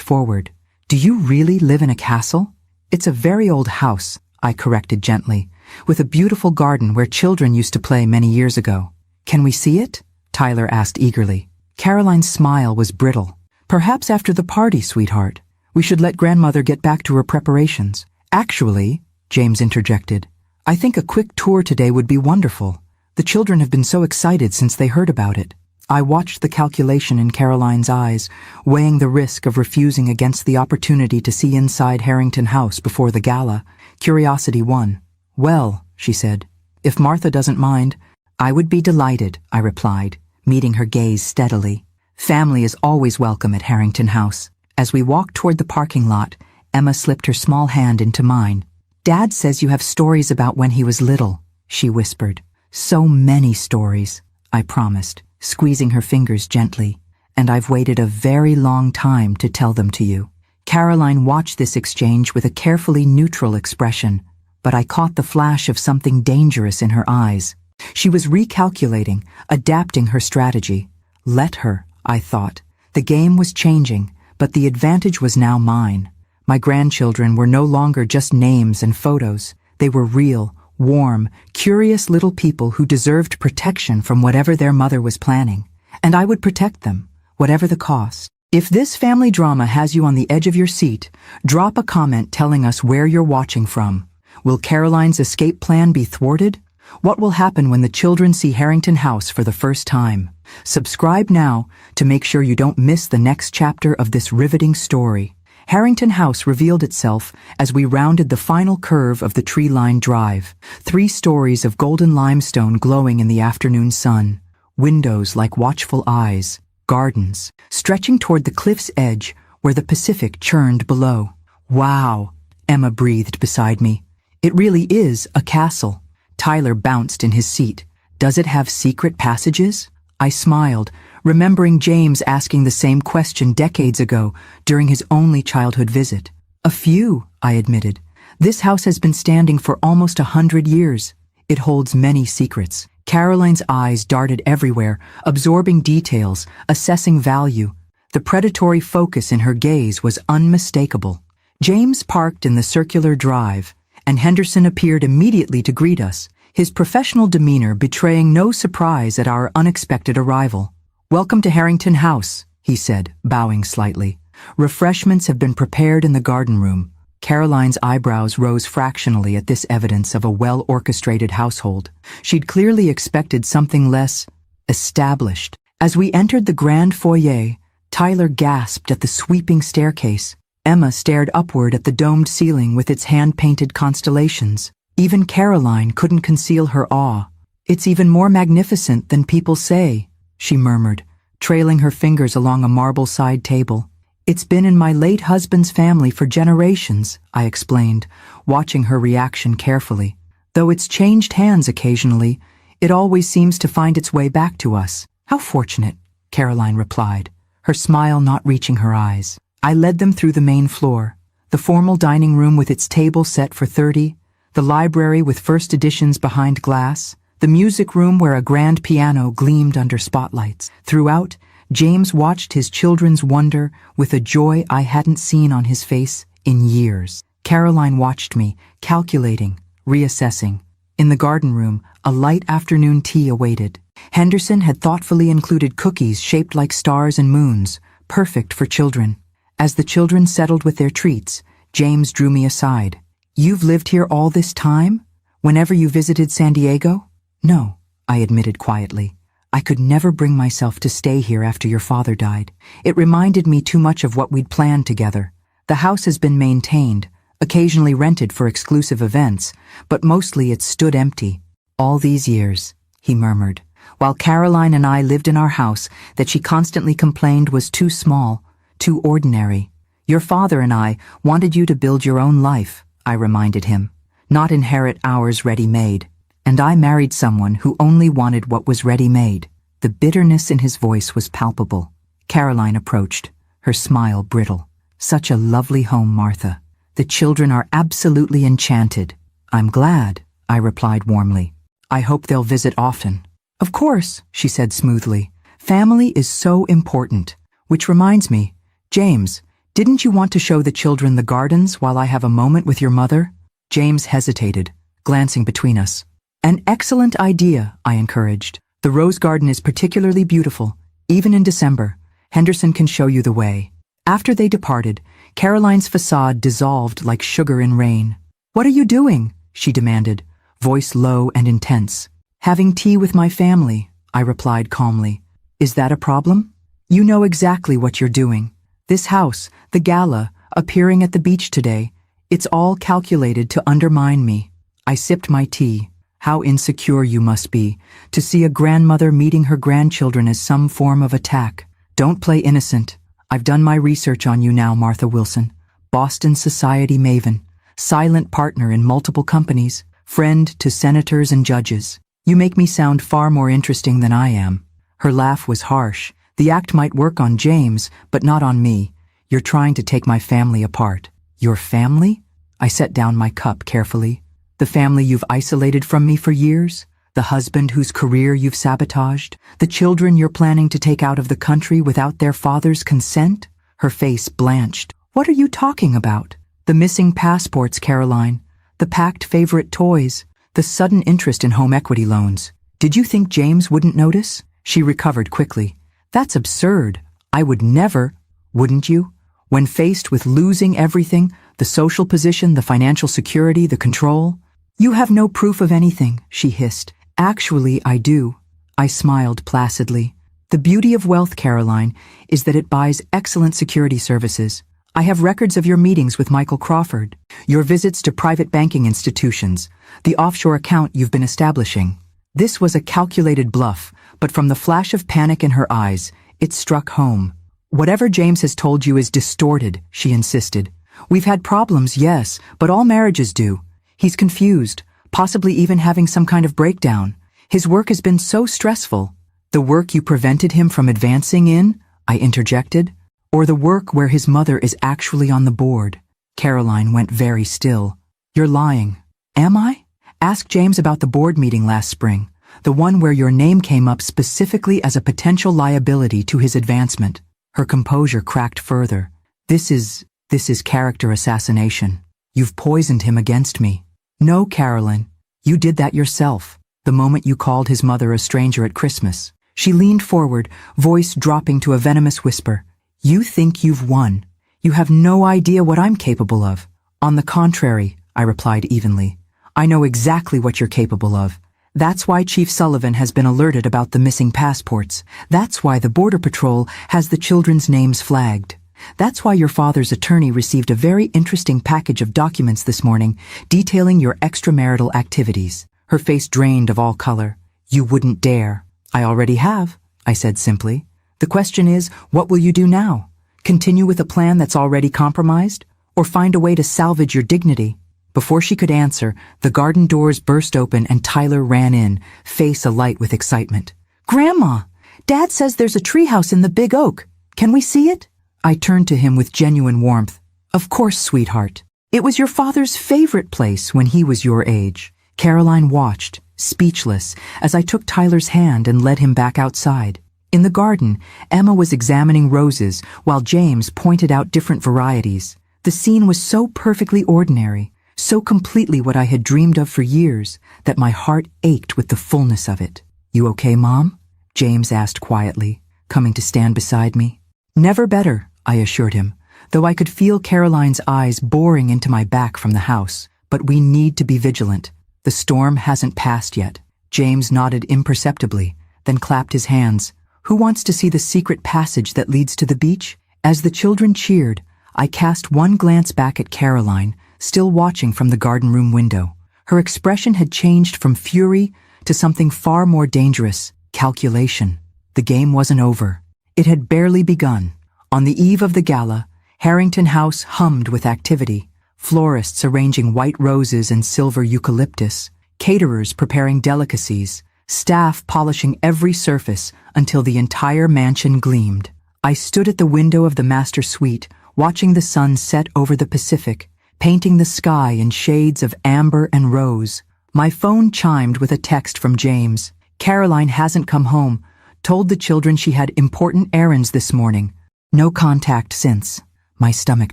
forward. Do you really live in a castle? It's a very old house, I corrected gently, with a beautiful garden where children used to play many years ago. Can we see it? Tyler asked eagerly. Caroline's smile was brittle. Perhaps after the party, sweetheart. We should let grandmother get back to her preparations. Actually, James interjected, I think a quick tour today would be wonderful. The children have been so excited since they heard about it. I watched the calculation in Caroline's eyes, weighing the risk of refusing against the opportunity to see inside Harrington House before the gala. Curiosity won. Well, she said, if Martha doesn't mind, I would be delighted, I replied, meeting her gaze steadily. Family is always welcome at Harrington House. As we walked toward the parking lot, Emma slipped her small hand into mine. Dad says you have stories about when he was little, she whispered. So many stories, I promised, squeezing her fingers gently. And I've waited a very long time to tell them to you. Caroline watched this exchange with a carefully neutral expression, but I caught the flash of something dangerous in her eyes. She was recalculating, adapting her strategy. Let her, I thought. The game was changing, but the advantage was now mine. My grandchildren were no longer just names and photos. They were real, warm, curious little people who deserved protection from whatever their mother was planning. And I would protect them, whatever the cost. If this family drama has you on the edge of your seat, drop a comment telling us where you're watching from. Will Caroline's escape plan be thwarted? What will happen when the children see Harrington House for the first time? Subscribe now to make sure you don't miss the next chapter of this riveting story. Harrington House revealed itself as we rounded the final curve of the tree-lined drive. 3 stories of golden limestone glowing in the afternoon sun. Windows like watchful eyes. Gardens, stretching toward the cliff's edge where the Pacific churned below. Wow, Emma breathed beside me. It really is a castle. Tyler bounced in his seat. Does it have secret passages? I smiled, remembering James asking the same question decades ago during his only childhood visit. A few, I admitted. This house has been standing for almost 100 years. It holds many secrets. Caroline's eyes darted everywhere, absorbing details, assessing value. The predatory focus in her gaze was unmistakable. James parked in the circular drive, and Henderson appeared immediately to greet us, his professional demeanor betraying no surprise at our unexpected arrival. "Welcome to Harrington House," he said, bowing slightly. "Refreshments have been prepared in the garden room." Caroline's eyebrows rose fractionally at this evidence of a well-orchestrated household. She'd clearly expected something less established. As we entered the grand foyer, Tyler gasped at the sweeping staircase. Emma stared upward at the domed ceiling with its hand-painted constellations. Even Caroline couldn't conceal her awe. "It's even more magnificent than people say," she murmured, trailing her fingers along a marble side table. "It's been in my late husband's family for generations," I explained, watching her reaction carefully. "Though it's changed hands occasionally, it always seems to find its way back to us." "How fortunate," Caroline replied, her smile not reaching her eyes. I led them through the main floor, the formal dining room with its table set for 30, the library with first editions behind glass, the music room where a grand piano gleamed under spotlights. Throughout, James watched his children's wonder with a joy I hadn't seen on his face in years. Caroline watched me, calculating, reassessing. In the garden room, a light afternoon tea awaited. Henderson had thoughtfully included cookies shaped like stars and moons, perfect for children. As the children settled with their treats, James drew me aside. "You've lived here all this time? Whenever you visited San Diego?" "No," I admitted quietly. "I could never bring myself to stay here after your father died. It reminded me too much of what we'd planned together. The house has been maintained, occasionally rented for exclusive events, but mostly it's stood empty. All these years," he murmured, "while Caroline and I lived in our house that she constantly complained was too small, too ordinary. Your father and I wanted you to build your own life," I reminded him, "not inherit ours ready-made. And I married someone who only wanted what was ready-made." The bitterness in his voice was palpable. Caroline approached, her smile brittle. "Such a lovely home, Martha. The children are absolutely enchanted." "I'm glad," I replied warmly. "I hope they'll visit often." "Of course," she said smoothly. "Family is so important. Which reminds me, James, didn't you want to show the children the gardens while I have a moment with your mother?" James hesitated, glancing between us. "An excellent idea," I encouraged. "The rose garden is particularly beautiful, even in December. Henderson can show you the way." After they departed, Caroline's facade dissolved like sugar in rain. "What are you doing?" she demanded, voice low and intense. "Having tea with my family," I replied calmly. "Is that a problem?" "You know exactly what you're doing. This house, the gala, appearing at the beach today, it's all calculated to undermine me." I sipped my tea. How insecure you must be, to see a grandmother meeting her grandchildren as some form of attack. "Don't play innocent. I've done my research on you now, Martha Wilson. Boston society maven, silent partner in multiple companies, friend to senators and judges. You make me sound far more interesting than I am." Her laugh was harsh. "The act might work on James, but not on me. You're trying to take my family apart." "Your family?" I set down my cup carefully. "The family you've isolated from me for years? The husband whose career you've sabotaged? The children you're planning to take out of the country without their father's consent?" Her face blanched. "What are you talking about?" "The missing passports, Caroline. The packed favorite toys. The sudden interest in home equity loans. Did you think James wouldn't notice?" She recovered quickly. "That's absurd. I would never." "Wouldn't you? When faced with losing everything, the social position, the financial security, the control?" "You have no proof of anything," she hissed. "Actually, I do." I smiled placidly. "The beauty of wealth, Caroline, is that it buys excellent security services. I have records of your meetings with Michael Crawford, your visits to private banking institutions, the offshore account you've been establishing." This was a calculated bluff, but from the flash of panic in her eyes, it struck home. "Whatever James has told you is distorted," she insisted. "We've had problems, yes, but all marriages do. He's confused, possibly even having some kind of breakdown. His work has been so stressful." "The work you prevented him from advancing in?" I interjected. "Or the work where his mother is actually on the board?" Caroline went very still. "You're lying." "Am I? Ask James about the board meeting last spring, the one where your name came up specifically as a potential liability to his advancement." Her composure cracked further. This is character assassination. You've poisoned him against me." "No, Carolyn, You did that yourself, the moment you called his mother a stranger at Christmas. She leaned forward, voice dropping to a venomous whisper. You think you've won. You have no idea what I'm capable of. On the contrary, I replied evenly. I know exactly what you're capable of. That's why Chief Sullivan has been alerted about the missing passports. That's why the Border Patrol has the children's names flagged. That's why your father's attorney received a very interesting package of documents this morning detailing your extramarital activities. Her face drained of all color. You wouldn't dare. I already have, I said simply. The question is, what will you do now? Continue with a plan that's already compromised? Or find a way to salvage your dignity? Before she could answer, the garden doors burst open and Tyler ran in, face alight with excitement. Grandma! Dad says there's a treehouse in the big oak. Can we see it? I turned to him with genuine warmth. Of course, sweetheart. It was your father's favorite place when he was your age. Caroline watched, speechless, as I took Tyler's hand and led him back outside. In the garden, Emma was examining roses while James pointed out different varieties. The scene was so perfectly ordinary, so completely what I had dreamed of for years, that my heart ached with the fullness of it. You okay, Mom? James asked quietly, coming to stand beside me. Never better, I assured him, though I could feel Caroline's eyes boring into my back from the house. But we need to be vigilant. The storm hasn't passed yet. James nodded imperceptibly, then clapped his hands. Who wants to see the secret passage that leads to the beach? As the children cheered, I cast one glance back at Caroline, still watching from the garden room window. Her expression had changed from fury to something far more dangerous, calculation. The game wasn't over. It had barely begun. On the eve of the gala, Harrington House hummed with activity. Florists arranging white roses and silver eucalyptus, caterers preparing delicacies, staff polishing every surface until the entire mansion gleamed. I stood at the window of the master suite, watching the sun set over the Pacific, painting the sky in shades of amber and rose. My phone chimed with a text from James. Caroline hasn't come home. Told the children she had important errands this morning. No contact since. My stomach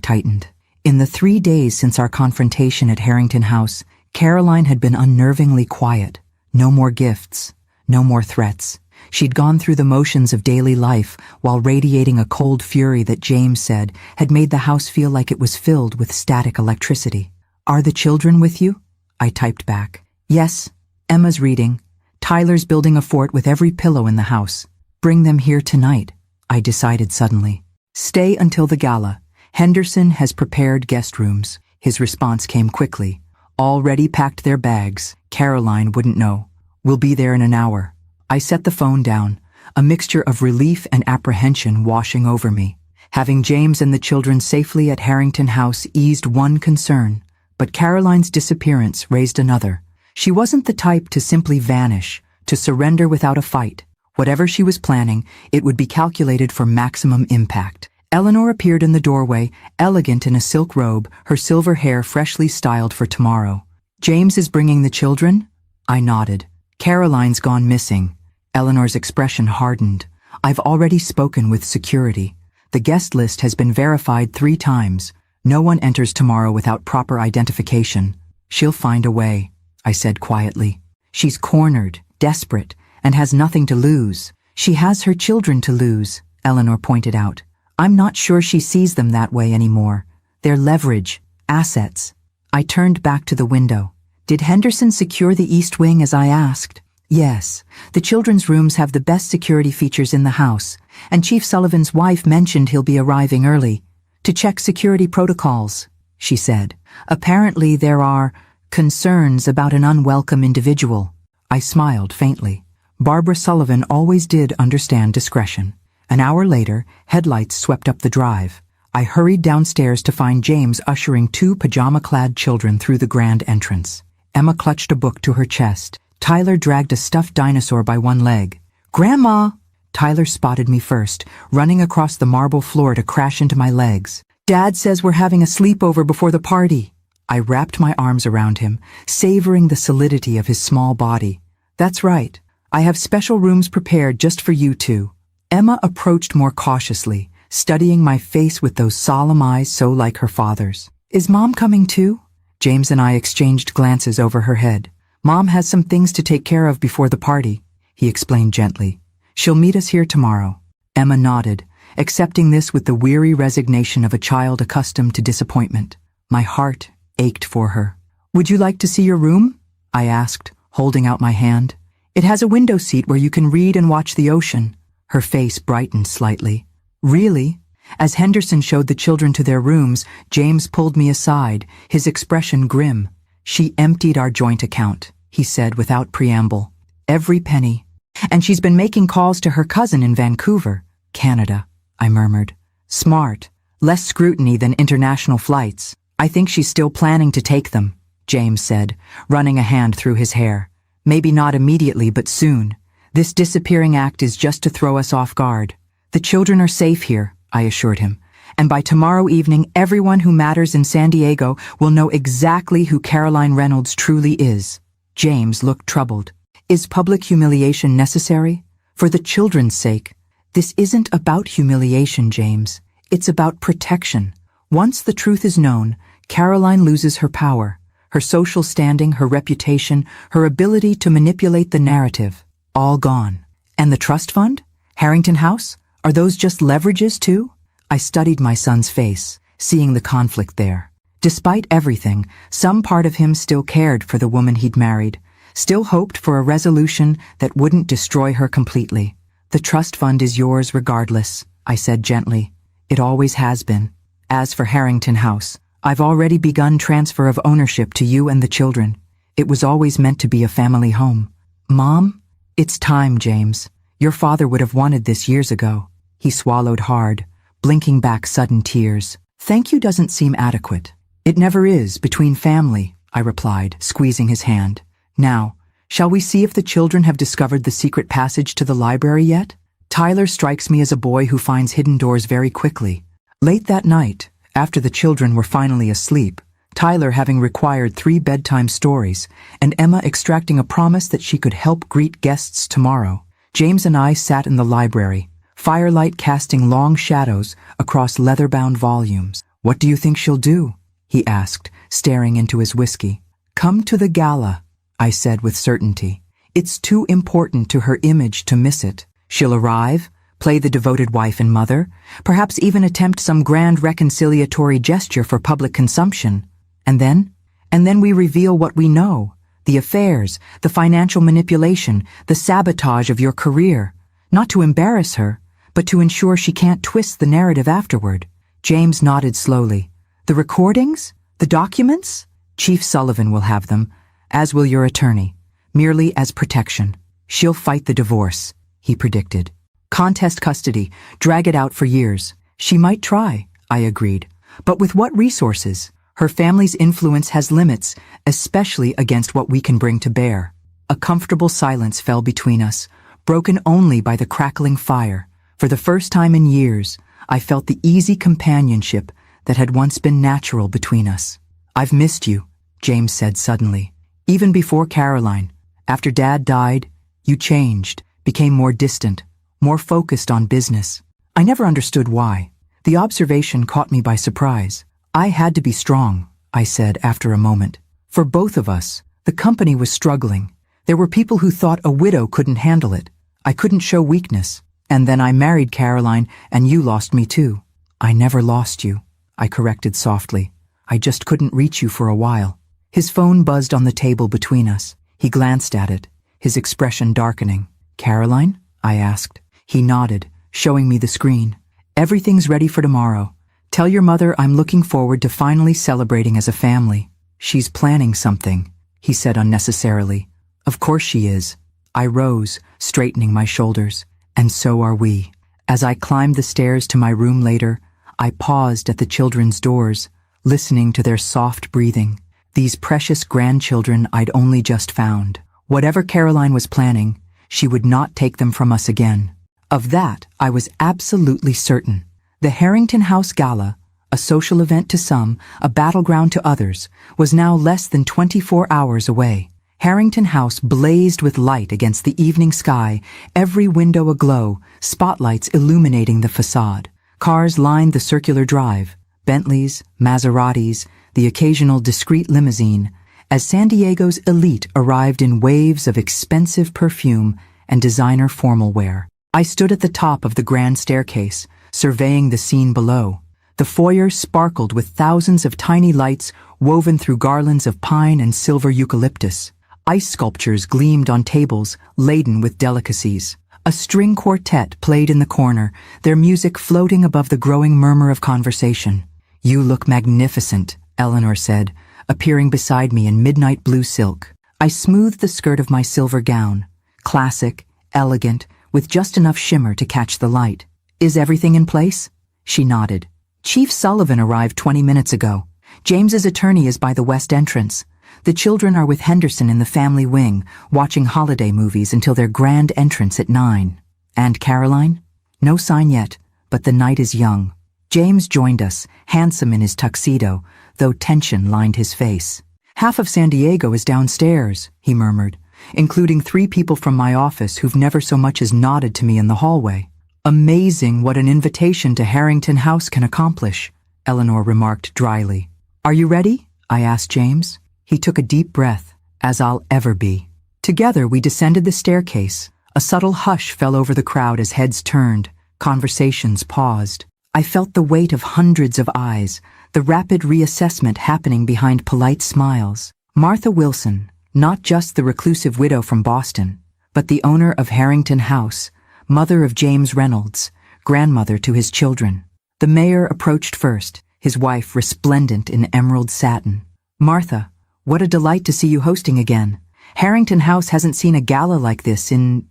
tightened. In the 3 days since our confrontation at Harrington House, Caroline had been unnervingly quiet. No more gifts. No more threats. She'd gone through the motions of daily life while radiating a cold fury that James said had made the house feel like it was filled with static electricity. Are the children with you? I typed back. Yes. Emma's reading. Tyler's building a fort with every pillow in the house. Bring them here tonight, I decided suddenly. Stay until the gala. Henderson has prepared guest rooms. His response came quickly. Already packed their bags. Caroline wouldn't know. We'll be there in an hour. I set the phone down, a mixture of relief and apprehension washing over me. Having James and the children safely at Harrington House eased one concern, but Caroline's disappearance raised another. She wasn't the type to simply vanish, to surrender without a fight. Whatever she was planning, it would be calculated for maximum impact. Eleanor appeared in the doorway, elegant in a silk robe, her silver hair freshly styled for tomorrow. James is bringing the children? I nodded. Caroline's gone missing. Eleanor's expression hardened. I've already spoken with security. The guest list has been verified 3 times. No one enters tomorrow without proper identification. She'll find a way, I said quietly. She's cornered, desperate, and has nothing to lose. She has her children to lose, Eleanor pointed out. I'm not sure she sees them that way anymore. They're leverage, assets. I turned back to the window. Did Henderson secure the East Wing as I asked? Yes. The children's rooms have the best security features in the house, and Chief Sullivan's wife mentioned he'll be arriving early to check security protocols, she said. Apparently there are concerns about an unwelcome individual. I smiled faintly. Barbara Sullivan always did understand discretion. An hour later, headlights swept up the drive. I hurried downstairs to find James ushering 2 pajama-clad children through the grand entrance. Emma clutched a book to her chest. Tyler dragged a stuffed dinosaur by one leg. Grandma! Tyler spotted me first, running across the marble floor to crash into my legs. Dad says we're having a sleepover before the party. I wrapped my arms around him, savoring the solidity of his small body. That's right. I have special rooms prepared just for you two. Emma approached more cautiously, studying my face with those solemn eyes so like her father's. Is Mom coming too? James and I exchanged glances over her head. Mom has some things to take care of before the party, he explained gently. She'll meet us here tomorrow. Emma nodded, accepting this with the weary resignation of a child accustomed to disappointment. My heart ached for her. Would you like to see your room? I asked, holding out my hand. It has a window seat where you can read and watch the ocean. Her face brightened slightly. Really? As Henderson showed the children to their rooms, James pulled me aside, his expression grim. She emptied our joint account, he said without preamble. Every penny. And she's been making calls to her cousin in Vancouver, Canada, I murmured. Smart. Less scrutiny than international flights. I think she's still planning to take them, James said, running a hand through his hair. Maybe not immediately, but soon. This disappearing act is just to throw us off guard. The children are safe here, I assured him. And by tomorrow evening, everyone who matters in San Diego will know exactly who Caroline Reynolds truly is. James looked troubled. Is public humiliation necessary? For the children's sake. This isn't about humiliation, James. It's about protection. Once the truth is known, Caroline loses her power, her social standing, her reputation, her ability to manipulate the narrative. All gone. And the trust fund? Harrington House? Are those just leverages too? I studied my son's face, seeing the conflict there. Despite everything, some part of him still cared for the woman he'd married, still hoped for a resolution that wouldn't destroy her completely. The trust fund is yours regardless, I said gently. It always has been. As for Harrington House, I've already begun transfer of ownership to you and the children. It was always meant to be a family home. Mom? It's time, James. Your father would have wanted this years ago. He swallowed hard, blinking back sudden tears. Thank you doesn't seem adequate. It never is, between family, I replied, squeezing his hand. Now, shall we see if the children have discovered the secret passage to the library yet? Tyler strikes me as a boy who finds hidden doors very quickly. Late that night, after the children were finally asleep, Tyler having required 3 bedtime stories, and Emma extracting a promise that she could help greet guests tomorrow, James and I sat in the library, firelight casting long shadows across leather-bound volumes. What do you think she'll do? He asked, staring into his whiskey. Come to the gala, I said with certainty. It's too important to her image to miss it. She'll arrive, play the devoted wife and mother, perhaps even attempt some grand reconciliatory gesture for public consumption. And then we reveal what we know, the affairs, the financial manipulation, the sabotage of your career, not to embarrass her, but to ensure she can't twist the narrative afterward. James nodded slowly. The recordings? The documents? Chief Sullivan will have them, as will your attorney, merely as protection. She'll fight the divorce, he predicted. Contest custody, drag it out for years. She might try, I agreed. But with what resources? Her family's influence has limits, especially against what we can bring to bear. A comfortable silence fell between us, broken only by the crackling fire. For the first time in years, I felt the easy companionship that had once been natural between us. I've missed you, James said suddenly. Even before Caroline, after Dad died, you changed, became more distant, more focused on business. I never understood why. The observation caught me by surprise. I had to be strong, I said after a moment. For both of us, the company was struggling. There were people who thought a widow couldn't handle it. I couldn't show weakness. And then I married Caroline, and you lost me too. I never lost you, I corrected softly. I just couldn't reach you for a while. His phone buzzed on the table between us. He glanced at it, his expression darkening. Caroline? I asked. He nodded, showing me the screen. Everything's ready for tomorrow. Tell your mother I'm looking forward to finally celebrating as a family. She's planning something, he said unnecessarily. Of course she is. I rose, straightening my shoulders. And so are we. As I climbed the stairs to my room later, I paused at the children's doors, listening to their soft breathing. These precious grandchildren I'd only just found. Whatever Caroline was planning, she would not take them from us again. Of that, I was absolutely certain. The Harrington House Gala, a social event to some, a battleground to others, was now less than 24 hours away. Harrington House blazed with light against the evening sky, every window aglow, spotlights illuminating the facade. Cars lined the circular drive, Bentleys, Maseratis, the occasional discreet limousine, as San Diego's elite arrived in waves of expensive perfume and designer formal wear. I stood at the top of the grand staircase, surveying the scene below. The foyer sparkled with thousands of tiny lights woven through garlands of pine and silver eucalyptus. Ice sculptures gleamed on tables laden with delicacies. A string quartet played in the corner, their music floating above the growing murmur of conversation. "You look magnificent," Eleanor said, appearing beside me in midnight blue silk. I smoothed the skirt of my silver gown, classic, elegant, with just enough shimmer to catch the light. "Is everything in place?" She nodded. "Chief Sullivan arrived 20 minutes ago. James's attorney is by the west entrance. The children are with Henderson in the family wing, watching holiday movies until their grand entrance at 9. And Caroline? No sign yet, but the night is young." James joined us, handsome in his tuxedo, though tension lined his face. "Half of San Diego is downstairs," he murmured, "including 3 people from my office who've never so much as nodded to me in the hallway." "Amazing what an invitation to Harrington House can accomplish," Eleanor remarked dryly. "Are you ready?" I asked James. He took a deep breath, "As I'll ever be." Together we descended the staircase. A subtle hush fell over the crowd as heads turned, conversations paused. I felt the weight of hundreds of eyes, the rapid reassessment happening behind polite smiles. Martha Wilson, not just the reclusive widow from Boston, but the owner of Harrington House, mother of James Reynolds, grandmother to his children. The mayor approached first, his wife resplendent in emerald satin. "Martha, what a delight to see you hosting again. Harrington House hasn't seen a gala like this in,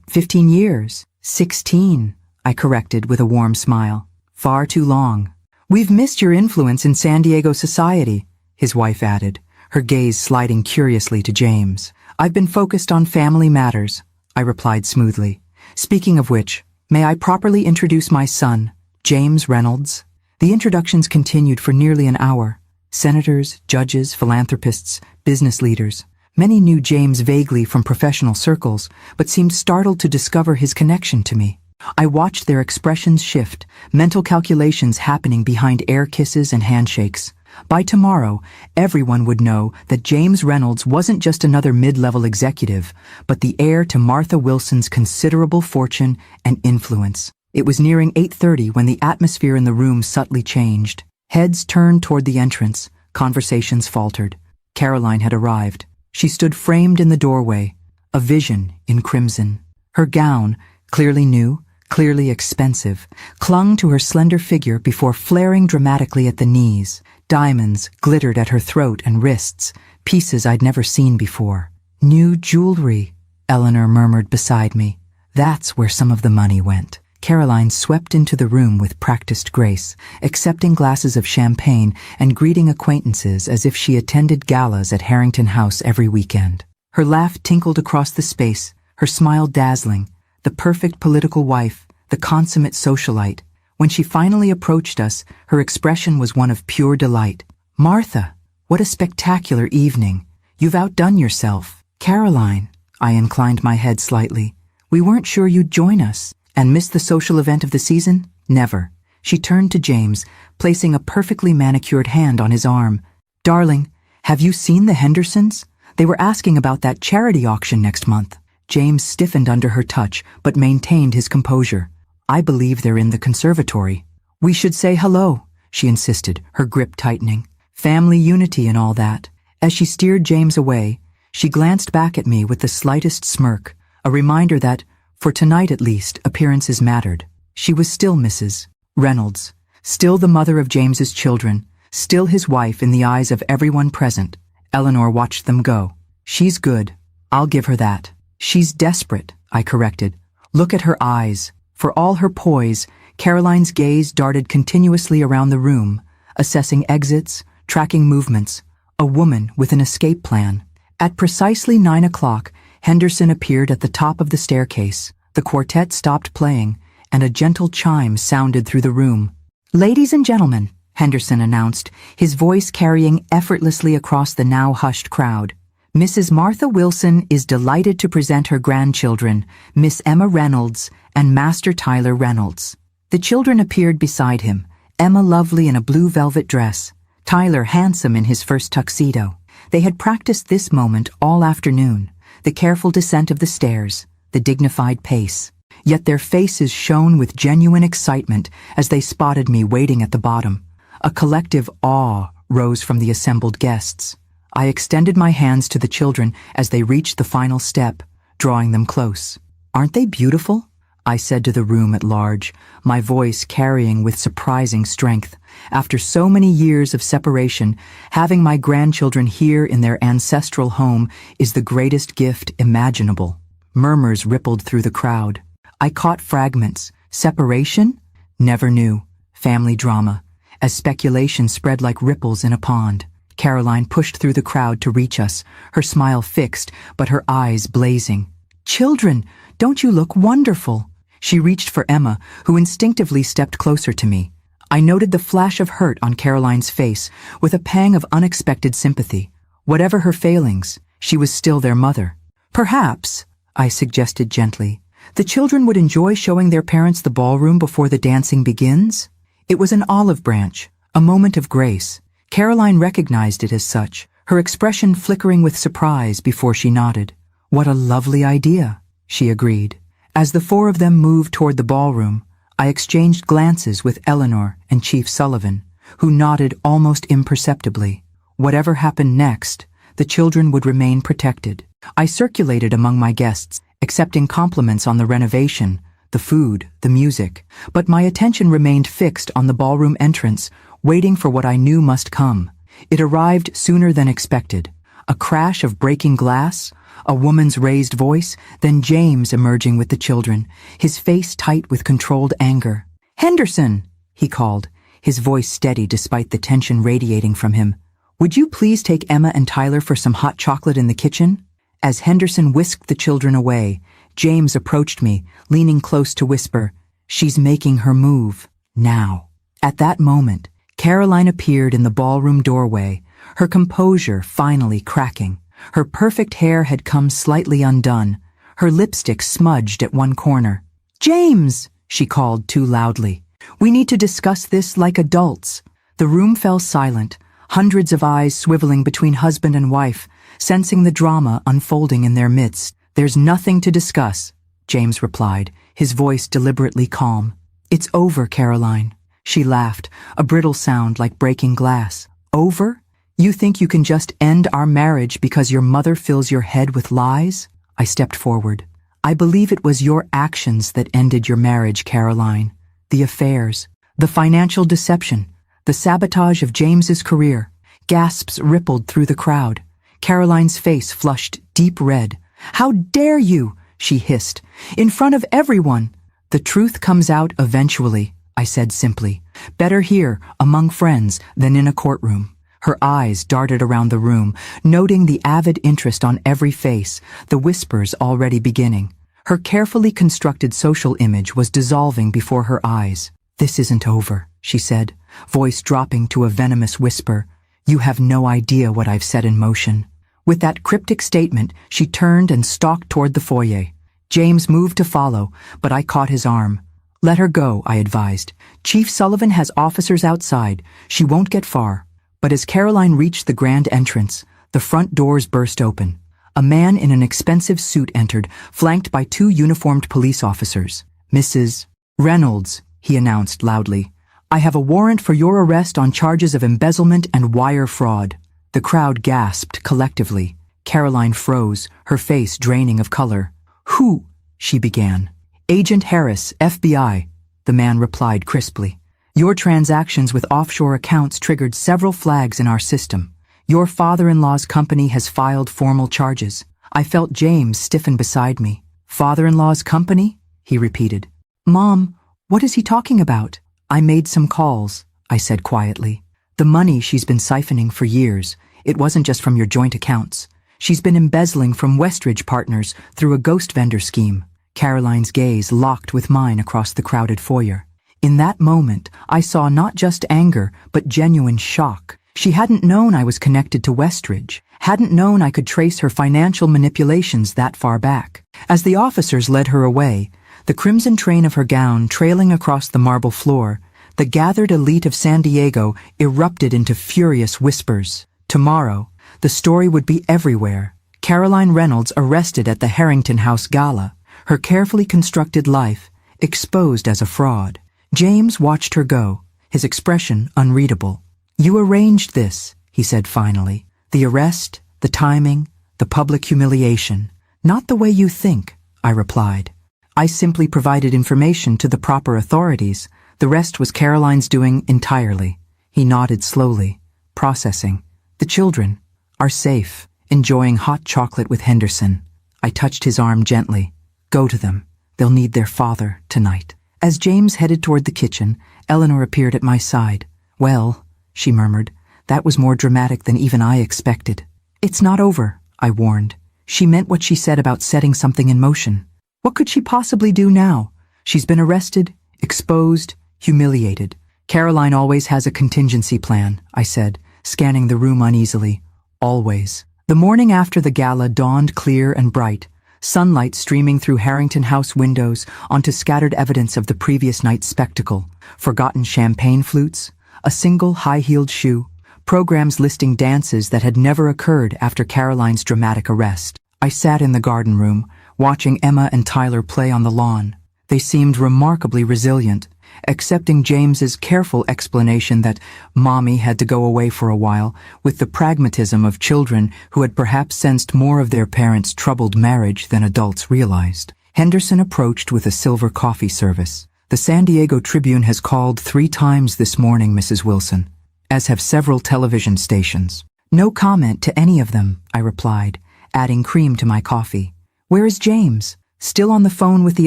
15 years? 16, I corrected with a warm smile. Far too long. "We've missed your influence in San Diego society," his wife added, her gaze sliding curiously to James. "I've been focused on family matters," I replied smoothly. "Speaking of which, may I properly introduce my son, James Reynolds?" The introductions continued for nearly an hour. Senators, judges, philanthropists, business leaders. Many knew James vaguely from professional circles, but seemed startled to discover his connection to me. I watched their expressions shift, mental calculations happening behind air kisses and handshakes. By tomorrow, everyone would know that James Reynolds wasn't just another mid-level executive, but the heir to Martha Wilson's considerable fortune and influence. It was nearing 8:30 when the atmosphere in the room subtly changed. Heads turned toward the entrance, conversations faltered. Caroline had arrived. She stood framed in the doorway, a vision in crimson. Her gown, clearly new, clearly expensive, clung to her slender figure before flaring dramatically at the knees. Diamonds glittered at her throat and wrists, pieces I'd never seen before. "New jewelry," Eleanor murmured beside me. "That's where some of the money went." Caroline swept into the room with practiced grace, accepting glasses of champagne and greeting acquaintances as if she attended galas at Harrington House every weekend. Her laugh tinkled across the space, her smile dazzling, the perfect political wife, the consummate socialite. When she finally approached us, her expression was one of pure delight. "Martha, what a spectacular evening. You've outdone yourself." "Caroline," I inclined my head slightly, "we weren't sure you'd join us." "And miss the social event of the season? Never." She turned to James, placing a perfectly manicured hand on his arm. "Darling, have you seen the Hendersons? They were asking about that charity auction next month." James stiffened under her touch, but maintained his composure. "I believe they're in the conservatory." "We should say hello," she insisted, her grip tightening. "Family unity and all that." As she steered James away, she glanced back at me with the slightest smirk, a reminder that, for tonight at least, appearances mattered. She was still Mrs. Reynolds, still the mother of James's children, still his wife in the eyes of everyone present. Eleanor watched them go. "She's good. I'll give her that." "She's desperate," I corrected. "Look at her eyes." For all her poise, Caroline's gaze darted continuously around the room, assessing exits, tracking movements, a woman with an escape plan. At precisely 9 o'clock, Henderson appeared at the top of the staircase. The quartet stopped playing, and a gentle chime sounded through the room. "Ladies and gentlemen," Henderson announced, his voice carrying effortlessly across the now hushed crowd. "Mrs. Martha Wilson is delighted to present her grandchildren, Miss Emma Reynolds and Master Tyler Reynolds." The children appeared beside him, Emma lovely in a blue velvet dress, Tyler handsome in his first tuxedo. They had practiced this moment all afternoon, the careful descent of the stairs, the dignified pace. Yet their faces shone with genuine excitement as they spotted me waiting at the bottom. A collective awe rose from the assembled guests. I extended my hands to the children as they reached the final step, drawing them close. "Aren't they beautiful?" I said to the room at large, my voice carrying with surprising strength. After so many years of separation, having my grandchildren here in their ancestral home is the greatest gift imaginable. Murmurs rippled through the crowd. I caught fragments. Separation? Never knew. Family drama. As speculation spread like ripples in a pond. Caroline pushed through the crowd to reach us, her smile fixed, but her eyes blazing. "Children, don't you look wonderful?" She reached for Emma, who instinctively stepped closer to me. I noted the flash of hurt on Caroline's face, with a pang of unexpected sympathy. Whatever her failings, she was still their mother. "Perhaps," I suggested gently, "the children would enjoy showing their parents the ballroom before the dancing begins?" It was an olive branch, a moment of grace. Caroline recognized it as such, her expression flickering with surprise before she nodded. "What a lovely idea," she agreed. As the four of them moved toward the ballroom, I exchanged glances with Eleanor and Chief Sullivan, who nodded almost imperceptibly. Whatever happened next, the children would remain protected. I circulated among my guests, accepting compliments on the renovation, the food, the music, but my attention remained fixed on the ballroom entrance, waiting for what I knew must come. It arrived sooner than expected. A crash of breaking glass, a woman's raised voice, then James emerging with the children, his face tight with controlled anger. "Henderson," he called, his voice steady despite the tension radiating from him. "Would you please take Emma and Tyler for some hot chocolate in the kitchen?" As Henderson whisked the children away, James approached me, leaning close to whisper, "She's making her move. Now." At that moment, Caroline appeared in the ballroom doorway, her composure finally cracking. Her perfect hair had come slightly undone, her lipstick smudged at one corner. "James!" she called too loudly. "We need to discuss this like adults." The room fell silent, hundreds of eyes swiveling between husband and wife, sensing the drama unfolding in their midst. "There's nothing to discuss," James replied, his voice deliberately calm. "It's over, Caroline." She laughed, a brittle sound like breaking glass. "Over? You think you can just end our marriage because your mother fills your head with lies?" I stepped forward. "I believe it was your actions that ended your marriage, Caroline. The affairs, the financial deception, the sabotage of James's career." Gasps rippled through the crowd. Caroline's face flushed deep red. "How dare you?" she hissed. "In front of everyone." "The truth comes out eventually," I said simply. "Better here, among friends, than in a courtroom." Her eyes darted around the room, noting the avid interest on every face, the whispers already beginning. Her carefully constructed social image was dissolving before her eyes. "This isn't over," she said, voice dropping to a venomous whisper. "You have no idea what I've set in motion." With that cryptic statement, she turned and stalked toward the foyer. James moved to follow, but I caught his arm. "Let her go," I advised. "Chief Sullivan has officers outside. She won't get far." But as Caroline reached the grand entrance, the front doors burst open. A man in an expensive suit entered, flanked by two uniformed police officers. "Mrs. Reynolds," he announced loudly, "I have a warrant for your arrest on charges of embezzlement and wire fraud." The crowd gasped collectively. Caroline froze, her face draining of color. "Who?" she began. "Agent Harris, FBI," the man replied crisply. "Your transactions with offshore accounts triggered several flags in our system. Your father-in-law's company has filed formal charges." I felt James stiffen beside me. "Father-in-law's company?" he repeated. "Mom, what is he talking about?" "I made some calls," I said quietly. "The money she's been siphoning for years, it wasn't just from your joint accounts. She's been embezzling from Westridge Partners through a ghost vendor scheme." Caroline's gaze locked with mine across the crowded foyer. In that moment, I saw not just anger, but genuine shock. She hadn't known I was connected to Westridge, hadn't known I could trace her financial manipulations that far back. As the officers led her away, the crimson train of her gown trailing across the marble floor, the gathered elite of San Diego erupted into furious whispers. Tomorrow, The story would be everywhere. Caroline Reynolds arrested at the Harrington House Gala, her carefully constructed life exposed as a fraud. James watched her go, his expression unreadable. "You arranged this," he said finally. "The arrest, the timing, the public humiliation. Not the way you think," I replied. "I simply provided information to the proper authorities. The rest was Caroline's doing entirely." He nodded slowly, processing. "The children are safe, enjoying hot chocolate with Henderson." I touched his arm gently. "Go to them. They'll need their father tonight." As James headed toward the kitchen, Eleanor appeared at my side. "Well," she murmured, "that was more dramatic than even I expected." "It's not over," I warned. "She meant what she said about setting something in motion. What could she possibly do now? She's been arrested, exposed, humiliated. Caroline always has a contingency plan," I said, scanning the room uneasily. "Always." The morning after the gala dawned clear and bright, sunlight streaming through Harrington House windows onto scattered evidence of the previous night's spectacle, forgotten champagne flutes, a single high-heeled shoe, programs listing dances that had never occurred after Caroline's dramatic arrest. I sat in the garden room, watching Emma and Tyler play on the lawn. They seemed remarkably resilient, accepting James's careful explanation that Mommy had to go away for a while, with the pragmatism of children who had perhaps sensed more of their parents' troubled marriage than adults realized. Henderson approached with a silver coffee service. "The San Diego Tribune has called 3 times this morning, Mrs. Wilson, as have several television stations." "No comment to any of them," I replied, adding cream to my coffee. "Where is James?" "Still on the phone with the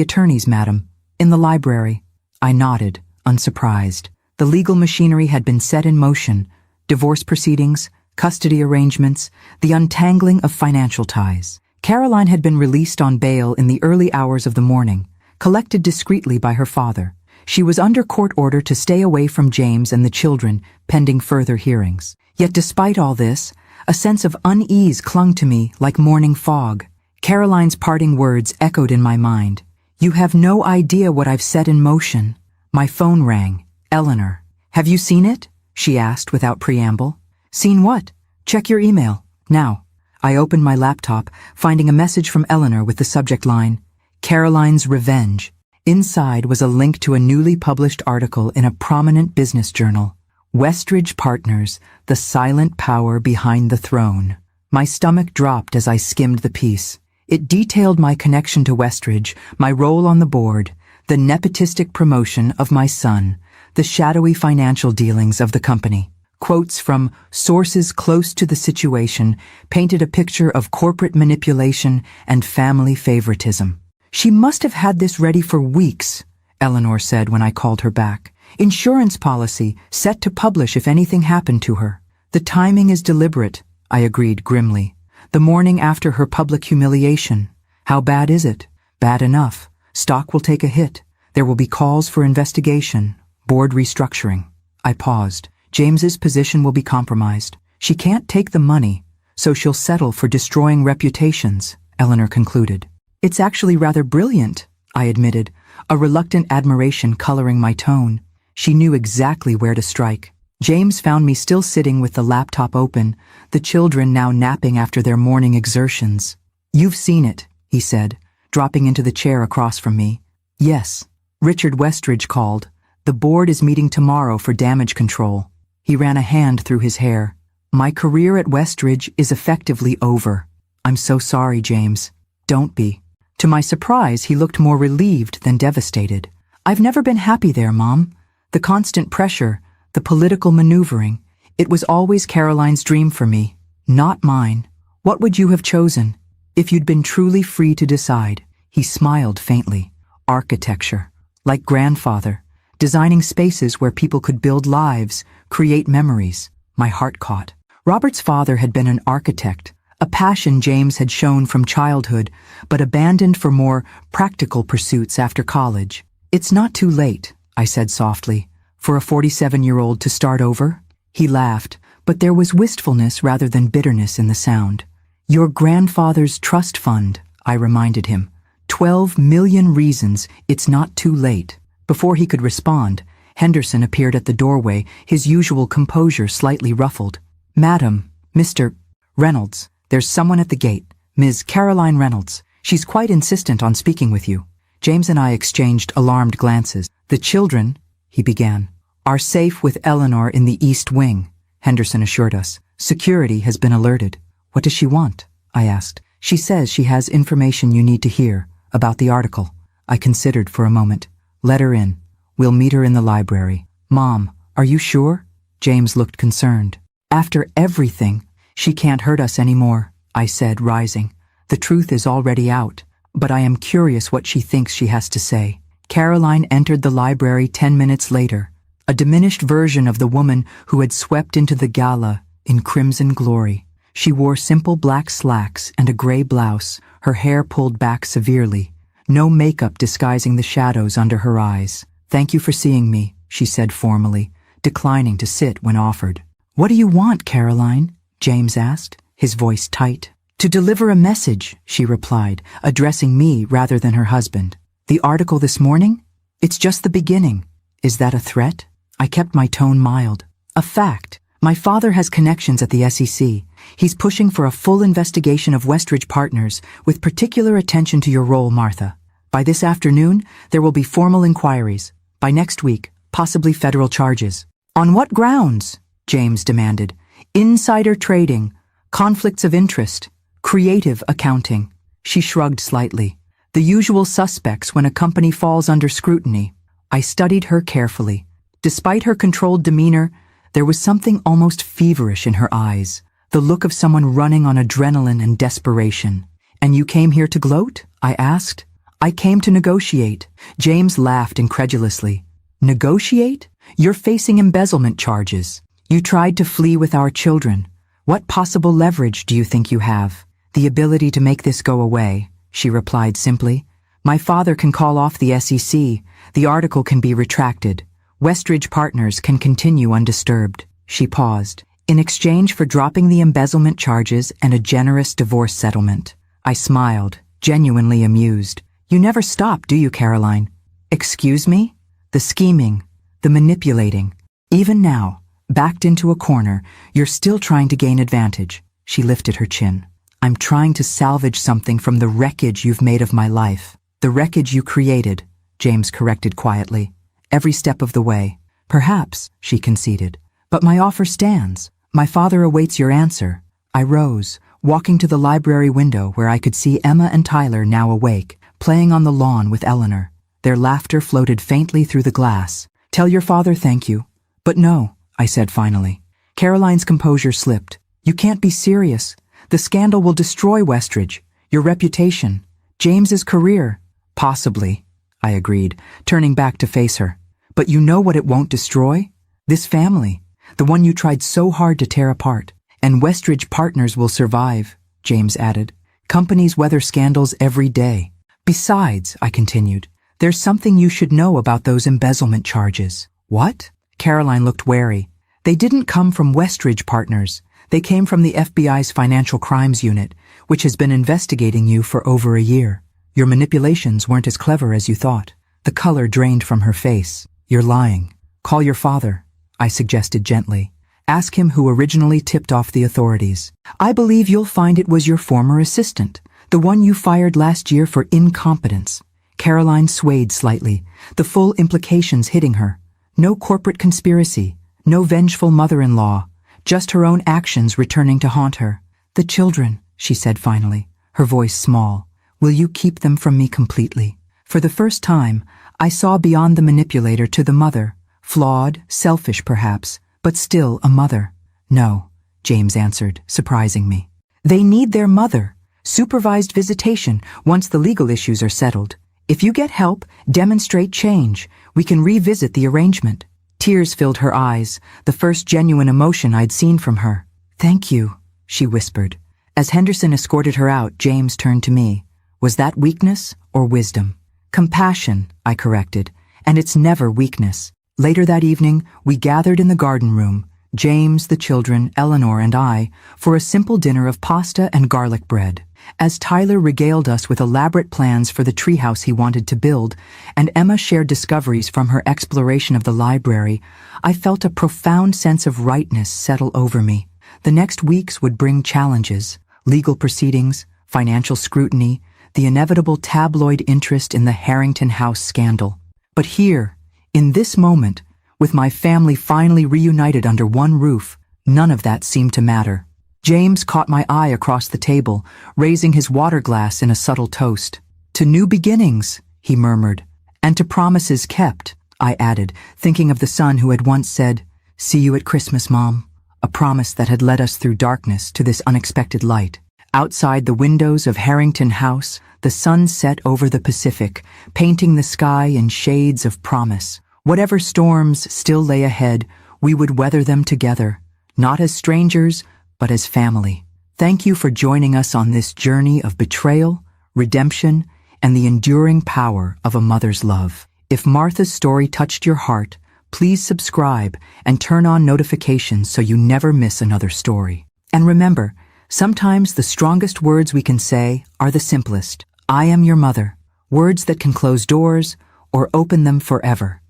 attorneys, madam. In the library." I nodded, unsurprised. The legal machinery had been set in motion: divorce proceedings, custody arrangements, the untangling of financial ties. Caroline had been released on bail in the early hours of the morning, collected discreetly by her father. She was under court order to stay away from James and the children, pending further hearings. Yet despite all this, a sense of unease clung to me like morning fog. Caroline's parting words echoed in my mind. "You have no idea what I've set in motion." My phone rang. "Eleanor." "Have you seen it?" she asked without preamble. "Seen what?" "Check your email, now." I opened my laptop, finding a message from Eleanor with the subject line, "Caroline's Revenge." Inside was a link to a newly published article in a prominent business journal. Westridge Partners, the silent power behind the throne. My stomach dropped as I skimmed the piece. It detailed my connection to Westridge, my role on the board, the nepotistic promotion of my son, the shadowy financial dealings of the company. Quotes from sources close to the situation painted a picture of corporate manipulation and family favoritism. "She must have had this ready for weeks," Eleanor said when I called her back. "Insurance policy, set to publish if anything happened to her." "The timing is deliberate," I agreed grimly. "The morning after her public humiliation. How bad is it?" "Bad enough. Stock will take a hit. There will be calls for investigation, board restructuring." I paused. "James's position will be compromised. She can't take the money, so she'll settle for destroying reputations," Eleanor concluded. "It's actually rather brilliant," I admitted, a reluctant admiration coloring my tone. She knew exactly where to strike. James found me still sitting with the laptop open, the children now napping after their morning exertions. "You've seen it," he said, dropping into the chair across from me. "Yes." Richard Westridge called. "The board is meeting tomorrow for damage control." He ran a hand through his hair. "My career at Westridge is effectively over." "I'm so sorry, James." "Don't be." To my surprise, he looked more relieved than devastated. "I've never been happy there, Mom. The constant pressure, the political maneuvering. It was always Caroline's dream for me, not mine. What would you have chosen if you'd been truly free to decide?" He smiled faintly. "Architecture. Like grandfather. Designing spaces where people could build lives, create memories." My heart caught. Robert's father had been an architect, a passion James had shown from childhood, but abandoned for more practical pursuits after college. "It's not too late," I said softly, "for a 47-year-old to start over?" He laughed, but there was wistfulness rather than bitterness in the sound. "Your grandfather's trust fund," I reminded him. 12 million reasons it's not too late." Before he could respond, Henderson appeared at the doorway, his usual composure slightly ruffled. "Madam, Mr. Reynolds, there's someone at the gate. Ms. Caroline Reynolds. She's quite insistent on speaking with you. James and I exchanged alarmed glances. The children, he began, are safe with Eleanor in the East Wing, Henderson assured us. Security has been alerted. What does she want? I asked. She says she has information you need to hear about the article. I considered for a moment. Let her in. We'll meet her in the library. Mom, are you sure? James looked concerned. After everything, she can't hurt us anymore, I said, rising. The truth is already out, but I am curious what she thinks she has to say. Caroline entered the library 10 minutes later, a diminished version of the woman who had swept into the gala in crimson glory. She wore simple black slacks and a gray blouse, her hair pulled back severely, no makeup disguising the shadows under her eyes. Thank you for seeing me, she said formally, declining to sit when offered. What do you want, Caroline? James asked, his voice tight. To deliver a message, she replied, addressing me rather than her husband. The article this morning? It's just the beginning. Is that a threat? I kept my tone mild. A fact. My father has connections at the SEC. He's pushing for a full investigation of Westridge Partners, with particular attention to your role, Martha. By this afternoon, there will be formal inquiries. By next week, possibly federal charges. On what grounds? James demanded. Insider trading, conflicts of interest, creative accounting. She shrugged slightly. The usual suspects when a company falls under scrutiny. I studied her carefully. Despite her controlled demeanor, there was something almost feverish in her eyes, the look of someone running on adrenaline and desperation. And you came here to gloat? I asked. I came to negotiate. James laughed incredulously. Negotiate? You're facing embezzlement charges. You tried to flee with our children. What possible leverage do you think you have? The ability to make this go away, she replied simply. My father can call off the SEC. The article can be retracted. Westridge Partners can continue undisturbed. She paused. In exchange for dropping the embezzlement charges and a generous divorce settlement. I smiled, genuinely amused. You never stop, do you, Caroline? Excuse me? The scheming, the manipulating. Even now, backed into a corner, you're still trying to gain advantage. She lifted her chin. I'm trying to salvage something from the wreckage you've made of my life. The wreckage you created, James corrected quietly. Every step of the way. Perhaps, she conceded. But my offer stands. My father awaits your answer. I rose, walking to the library window where I could see Emma and Tyler now awake, playing on the lawn with Eleanor. Their laughter floated faintly through the glass. Tell your father thank you. But no, I said finally. Caroline's composure slipped. You can't be serious. The scandal will destroy Westridge, your reputation, James's career. Possibly, I agreed, turning back to face her. But you know what it won't destroy? This family, the one you tried so hard to tear apart. And Westridge Partners will survive, James added. Companies weather scandals every day. Besides, I continued, there's something you should know about those embezzlement charges. What? Caroline looked wary. They didn't come from Westridge Partners. They came from the FBI's Financial Crimes Unit, which has been investigating you for over a year. Your manipulations weren't as clever as you thought. The color drained from her face. You're lying. Call your father, I suggested gently. Ask him who originally tipped off the authorities. I believe you'll find it was your former assistant, the one you fired last year for incompetence. Caroline swayed slightly, the full implications hitting her. No corporate conspiracy, no vengeful mother-in-law, just her own actions returning to haunt her. The children, she said finally, her voice small. Will you keep them from me completely? For the first time, I saw beyond the manipulator to the mother, flawed, selfish perhaps, but still a mother. No, James answered, surprising me. They need their mother. Supervised visitation once the legal issues are settled. If you get help, demonstrate change. We can revisit the arrangement. Tears filled her eyes, the first genuine emotion I'd seen from her. Thank you, she whispered. As Henderson escorted her out, James turned to me. Was that weakness or wisdom? Compassion, I corrected, and it's never weakness. Later that evening, we gathered in the garden room, James, the children, Eleanor, and I, for a simple dinner of pasta and garlic bread. As Tyler regaled us with elaborate plans for the treehouse he wanted to build, and Emma shared discoveries from her exploration of the library, I felt a profound sense of rightness settle over me. The next weeks would bring challenges, legal proceedings, financial scrutiny, the inevitable tabloid interest in the Harrington House scandal. But here, in this moment, with my family finally reunited under one roof, none of that seemed to matter. James caught my eye across the table, raising his water glass in a subtle toast. "To new beginnings," he murmured. "And to promises kept," I added, thinking of the son who had once said, "See you at Christmas, Mom," a promise that had led us through darkness to this unexpected light. Outside the windows of Harrington House, the sun set over the Pacific, painting the sky in shades of promise. Whatever storms still lay ahead, we would weather them together, not as strangers, but as family. Thank you for joining us on this journey of betrayal, redemption, and the enduring power of a mother's love. If Martha's story touched your heart, please subscribe and turn on notifications so you never miss another story. And remember, sometimes the strongest words we can say are the simplest. I am your mother. Words that can close doors or open them forever.